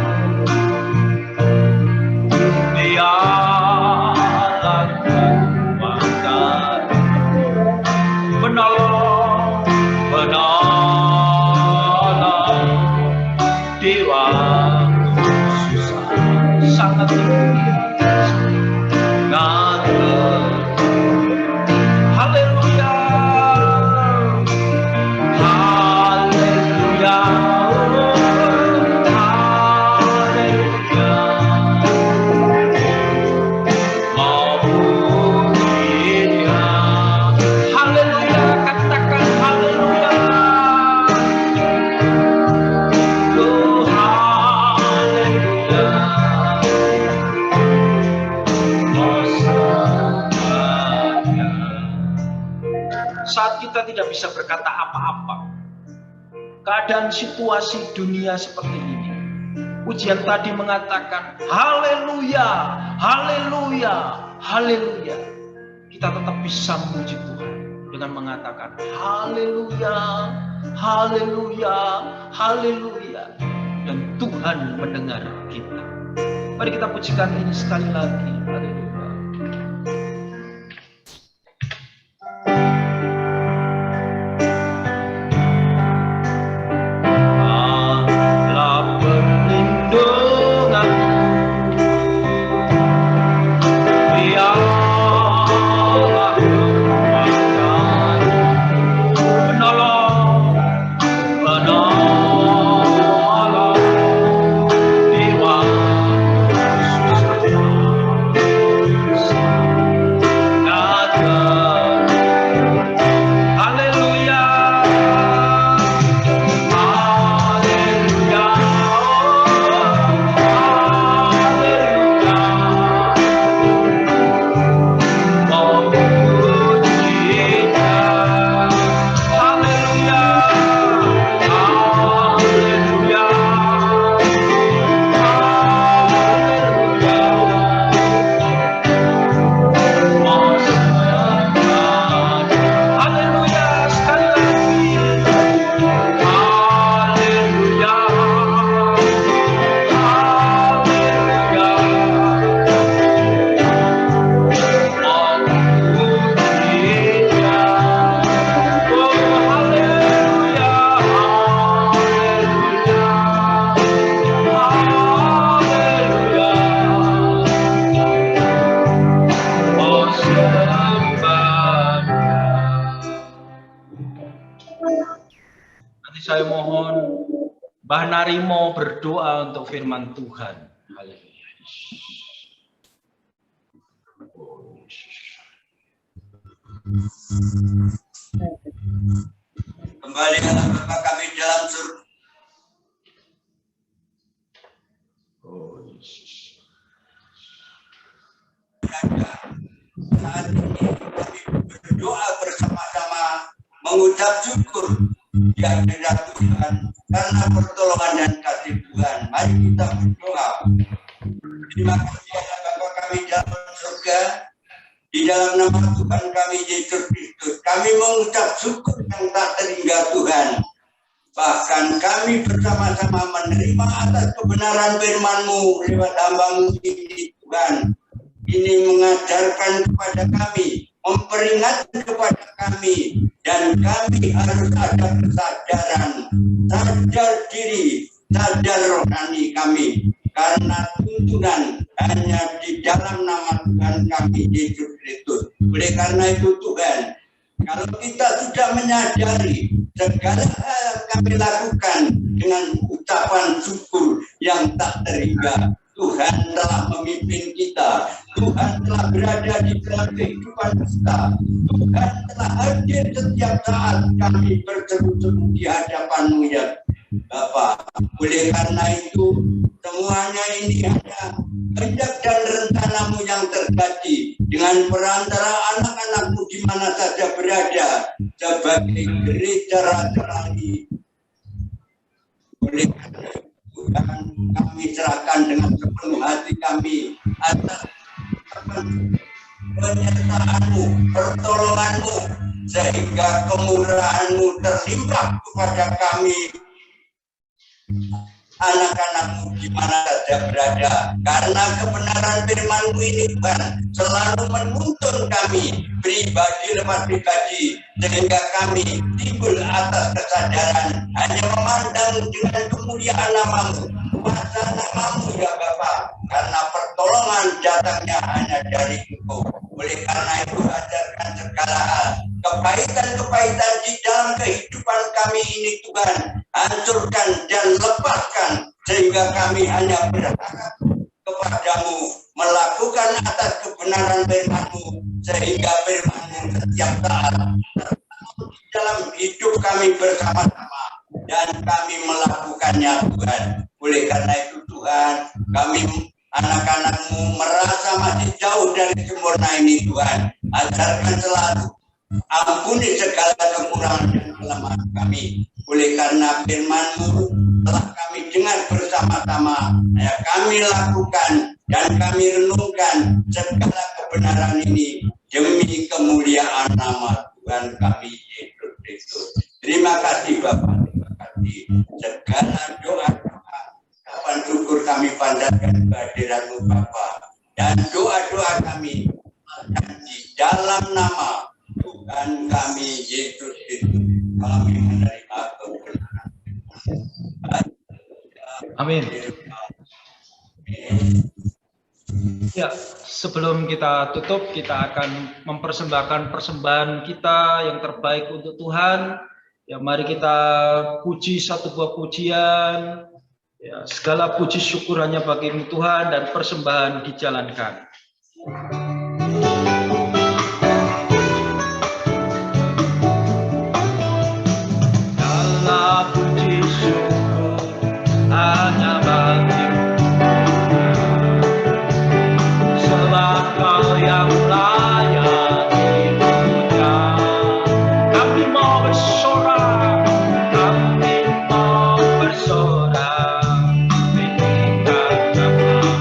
Dialah kekuatan, penolong di waktu susah, sangat tinggi. Haleluya, haleluya, haleluya. Mau pujinya, haleluya, katakan haleluya. Oh haleluya. Saat kita tidak bisa berkata apa-apa, keadaan situasi dunia seperti ini, pujian tadi mengatakan haleluya, haleluya, haleluya. Kita tetap bisa memuji Tuhan dengan mengatakan haleluya, haleluya, haleluya. Dan Tuhan mendengar kita. Mari kita pujikan ini sekali lagi. Haleluya. Saya mohon Mbah Narimo berdoa untuk firman Tuhan. Haleluya. Kembali Allah Bapa kami dalam surga. Saat ini kami berdoa bersama-sama mengucap syukur di hadirat Tuhan karena pertolongan dan kasih Tuhan. Mari kita berdoa. Terima kasih Allah Bapa kami dalam surga, di dalam nama Tuhan kami Yesus Kristus. Kami mengucap syukur yang tak terhingga Tuhan. Bahkan kami bersama-sama menerima atas kebenaran firman-Mu lewat hamba-Mu ini Tuhan. Ini mengajarkan kepada kami, memperingatkan kepada kami, dan kami harus ada kesadaran, sadar diri, sadar rohani kami, karena tuntunan hanya di dalam nama Tuhan kami Yesus Kristus. Oleh karena itu Tuhan, kalau kita sudah menyadari segala hal yang kami lakukan dengan ucapan syukur yang tak terhingga, Tuhan telah memimpin kita, Tuhan telah berada di dalam kehidupan kita, Tuhan telah hadir hadir setiap saat kami berseru-seru di hadapan-Mu ya Bapa. Oleh karena itu semuanya ini hanya kehendak dan rencana-Mu yang terjadi dengan perantara anak-anak-Mu di mana saja berada sebagai gereja Raja-Raja. Oleh karena itu Tuhan, kami serahkan dengan sepenuh hati kami atas penyertaan-Mu, pertolongan-Mu, sehingga kemurahan-Mu terlimpah kepada kami anak-anak-Mu di mana saja berada. Karena kebenaran firman-Mu ini Tuhan selalu menuntun kami pribadi lepas pribadi, sehingga kami timbul atas kesadaran hanya memandang dengan kemuliaan nama-Mu, kuasa nama-Mu ya Bapa, karena pertolongan datangnya hanya dari Engkau. Oleh karena itu ajarkan segala hal, kebaikan-kebaikan di dalam kehidupan kami ini Tuhan, hancurkan dan lepaskan, sehingga kami hanya berharap kepada-Mu, melakukan atas kebenaran firman-Mu, sehingga firman-Mu setiap saat di dalam hidup kami bersama-sama, dan kami melakukannya Tuhan. Oleh karena itu Tuhan, kami anak-anak-Mu merasa masih jauh dari sempurna ini Tuhan. Ajarkan selalu, ampuni segala kekurangan dan kelemahan kami. Oleh karena firman-Mu telah kami dengar bersama-sama, ya kami lakukan dan kami renungkan segala kebenaran ini demi kemuliaan nama Tuhan kami Yesus Kristus. Terima kasih Bapak, terima kasih. Segala doa-doa ucapan syukur kami panjatkan kehadiran-Mu Bapa, dan doa-doa kami di dalam nama Tuhan kami Yesus Kristus. Kami menerima kebenaran. Amin. Ya, sebelum kita tutup, kita akan mempersembahkan persembahan kita yang terbaik untuk Tuhan. Ya, mari kita puji satu buah pujian. Ya, segala puji syukur hanya bagi-Mu Tuhan, dan persembahan dijalankan. Segala puji syukur hanya bagi-Mu, sebab Kau yang layak dipuja. Kami mau bersorak, kami mau bersorak, meninggikan nama-Mu.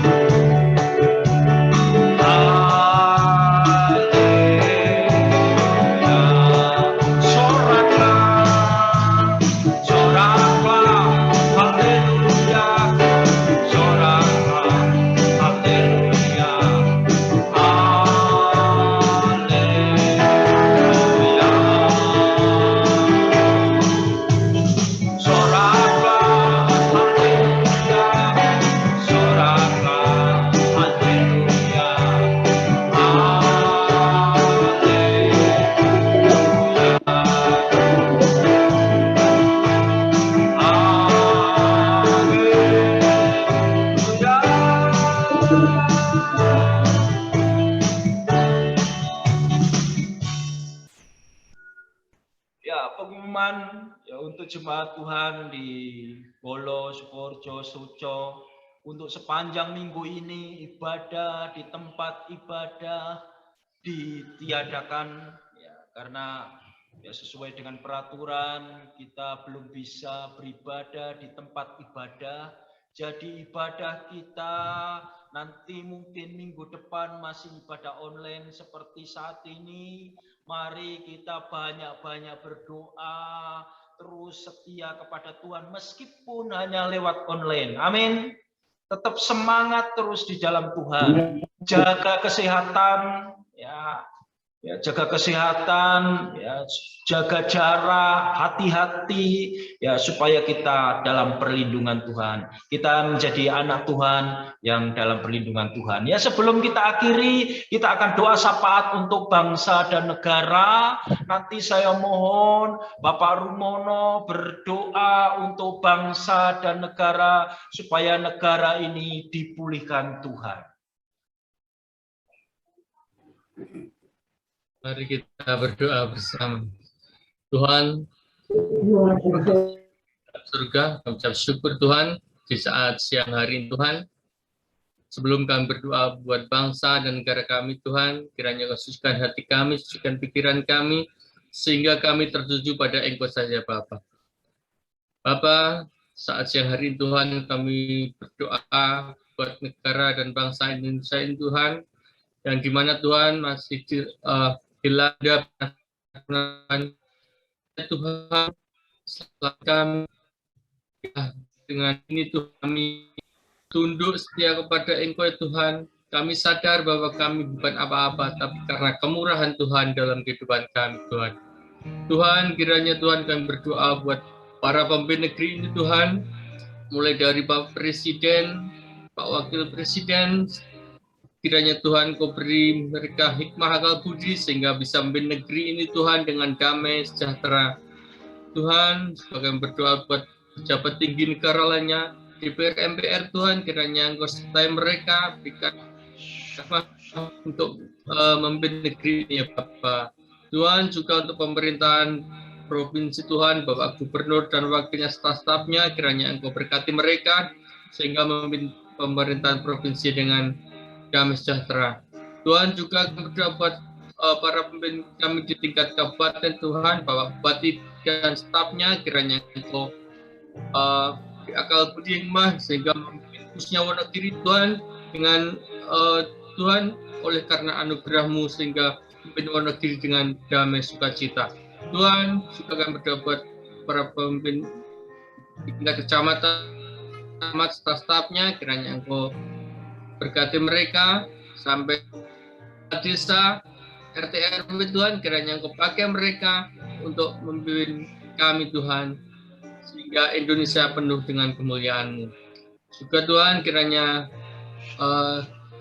Jemaat Tuhan di Bolo, Sukoharjo, Suco, untuk sepanjang minggu ini ibadah di tempat ibadah ditiadakan ya, karena ya sesuai dengan peraturan kita belum bisa beribadah di tempat ibadah. Jadi ibadah kita nanti mungkin minggu depan masih ibadah online seperti saat ini. Mari kita banyak-banyak berdoa, terus setia kepada Tuhan meskipun hanya lewat online. Amin. Tetap semangat terus di dalam Tuhan. Jaga kesehatan, ya jaga kesehatan, ya jaga jarak, hati-hati, ya supaya kita dalam perlindungan Tuhan. Kita menjadi anak Tuhan yang dalam perlindungan Tuhan. Ya, sebelum kita akhiri, kita akan doa syafaat untuk bangsa dan negara. Nanti saya mohon Bapak Rumono berdoa untuk bangsa dan negara supaya negara ini dipulihkan Tuhan. Mari kita berdoa bersama. Tuhan, surga, kami ucap syukur Tuhan di saat siang hari ini Tuhan. Sebelum kami berdoa buat bangsa dan negara kami Tuhan, kiranya Kau sucikan hati kami, sucikan pikiran kami, sehingga kami tertuju pada Engkau saja Bapa. Bapa, saat siang hari ini Tuhan kami berdoa buat negara dan bangsa Indonesia ini Tuhan, yang dimana Tuhan masih dilanda Tuhan, selamatkan dengan ini Tuhan kami tunduk setia kepada Engkau ya Tuhan. Kami sadar bahwa kami bukan apa-apa, tapi karena kemurahan Tuhan dalam kehidupan kami Tuhan. Tuhan, kiranya Tuhan kami berdoa buat para pemimpin negeri ini Tuhan, mulai dari Pak Presiden, Pak Wakil Presiden, kiranya Tuhan Kau beri mereka hikmah akal budi sehingga bisa memimpin negeri ini Tuhan dengan damai sejahtera. Tuhan, sebagai berdoa buat pejabat tinggi negara lainnya, DPR, MPR Tuhan, kiranya Engkau sertai mereka, berikan untuk memimpin negeri ini ya Bapak. Tuhan, juga untuk pemerintahan provinsi Tuhan, Bapak Gubernur dan wakilnya staf-stafnya, kiranya Engkau berkati mereka sehingga memimpin pemerintahan provinsi dengan damai sejahtera. Tuhan, juga berdoa buat para pemimpin kami di tingkat kabupaten Tuhan, Bapak Bupati dan stafnya, kiranya Engkau akal budi hikmah sehingga memimpin khususnya Wonogiri Tuhan dengan Tuhan oleh karena anugerah-Mu sehingga memimpin Wonogiri dengan damai sukacita. Tuhan, juga kami berdoa buat para pemimpin di tingkat kecamatan, staf-stafnya, kiranya Engkau berkati mereka sampai desa, RT RW Tuhan, kiranya Engkau pakai mereka untuk memimpin kami Tuhan, sehingga Indonesia penuh dengan kemuliaan-Mu. Juga Tuhan, kiranya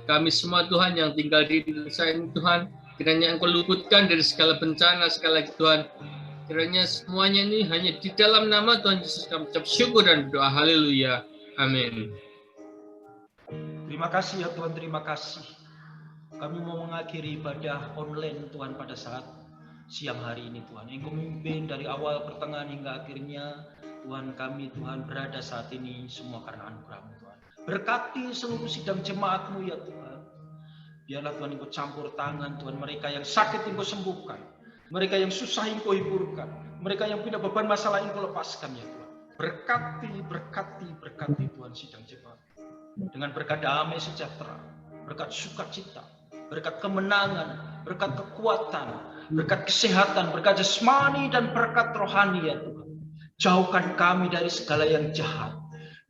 kami semua Tuhan yang tinggal di Indonesia ini Tuhan, kiranya Engkau luputkan dari segala bencana sekali lagi Tuhan. Kiranya semuanya ini hanya di dalam nama Tuhan Yesus kami ucap syukur dan berdoa. Haleluya. Amin. Terima kasih ya Tuhan, terima kasih. Kami mau mengakhiri ibadah online Tuhan pada saat siang hari ini Tuhan. Engkau memimpin dari awal, pertengahan hingga akhirnya. Tuhan, kami Tuhan berada saat ini semua karena anugerah-Mu Tuhan. Berkati seluruh sidang jemaat-Mu ya Tuhan. Biarlah Tuhan Engkau campur tangan Tuhan, mereka yang sakit Engkau sembuhkan, mereka yang susah Engkau hiburkan, mereka yang punya beban masalah Engkau lepaskan ya Tuhan. Berkati Tuhan sidang jemaat dengan berkat damai sejahtera, berkat sukacita, berkat kemenangan, berkat kekuatan, berkat kesehatan, berkat jasmani dan berkat rohani ya Tuhan. Jauhkan kami dari segala yang jahat.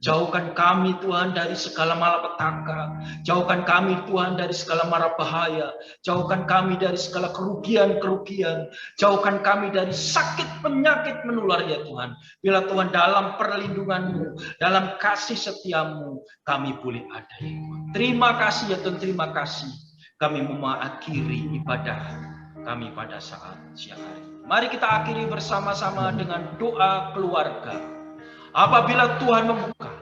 Jauhkan kami Tuhan dari segala malapetaka. Jauhkan kami Tuhan dari segala mara bahaya. Jauhkan kami dari segala kerugian-kerugian. Jauhkan kami dari sakit penyakit menular ya Tuhan. Bila Tuhan dalam perlindungan-Mu, dalam kasih setia-Mu, kami boleh ada ya Tuhan. Terima kasih ya Tuhan, terima kasih. Kami mengakhiri ibadah kami pada saat siang hari. Mari kita akhiri bersama-sama dengan doa keluarga. Apabila Tuhan membuka,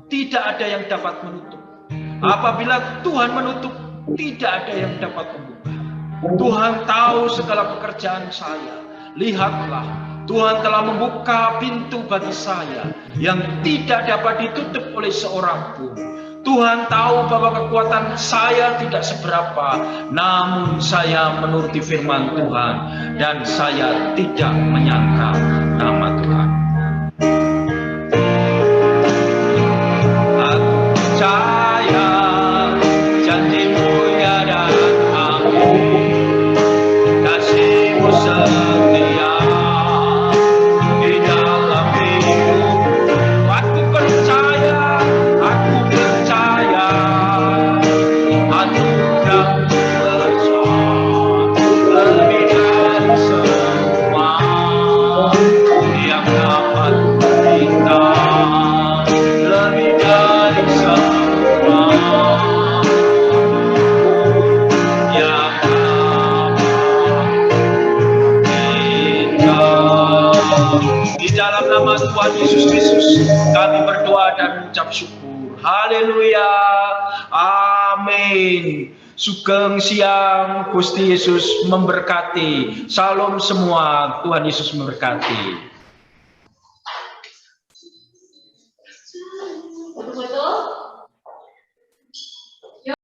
tidak ada yang dapat menutup. Apabila Tuhan menutup, tidak ada yang dapat membuka. Tuhan tahu segala pekerjaan saya. Lihatlah, Tuhan telah membuka pintu bagi saya yang tidak dapat ditutup oleh seorang pun. Tuhan tahu bahwa kekuatan saya tidak seberapa, namun saya menuruti firman Tuhan dan saya tidak menyangka nama Tuhan. Aku percaya janji-Mu ya dan amin, kasih-Mu setia di dalam hidup. Aku percaya lebih dari semua yang dapat kita, lebih dari semua yang dapat kita. Di dalam nama Tuhan Yesus Kristus kami berdoa dan ucap syukur. Haleluya. Amin. Sugeng siang, Gusti Yesus memberkati. Salam semua, Tuhan Yesus memberkati.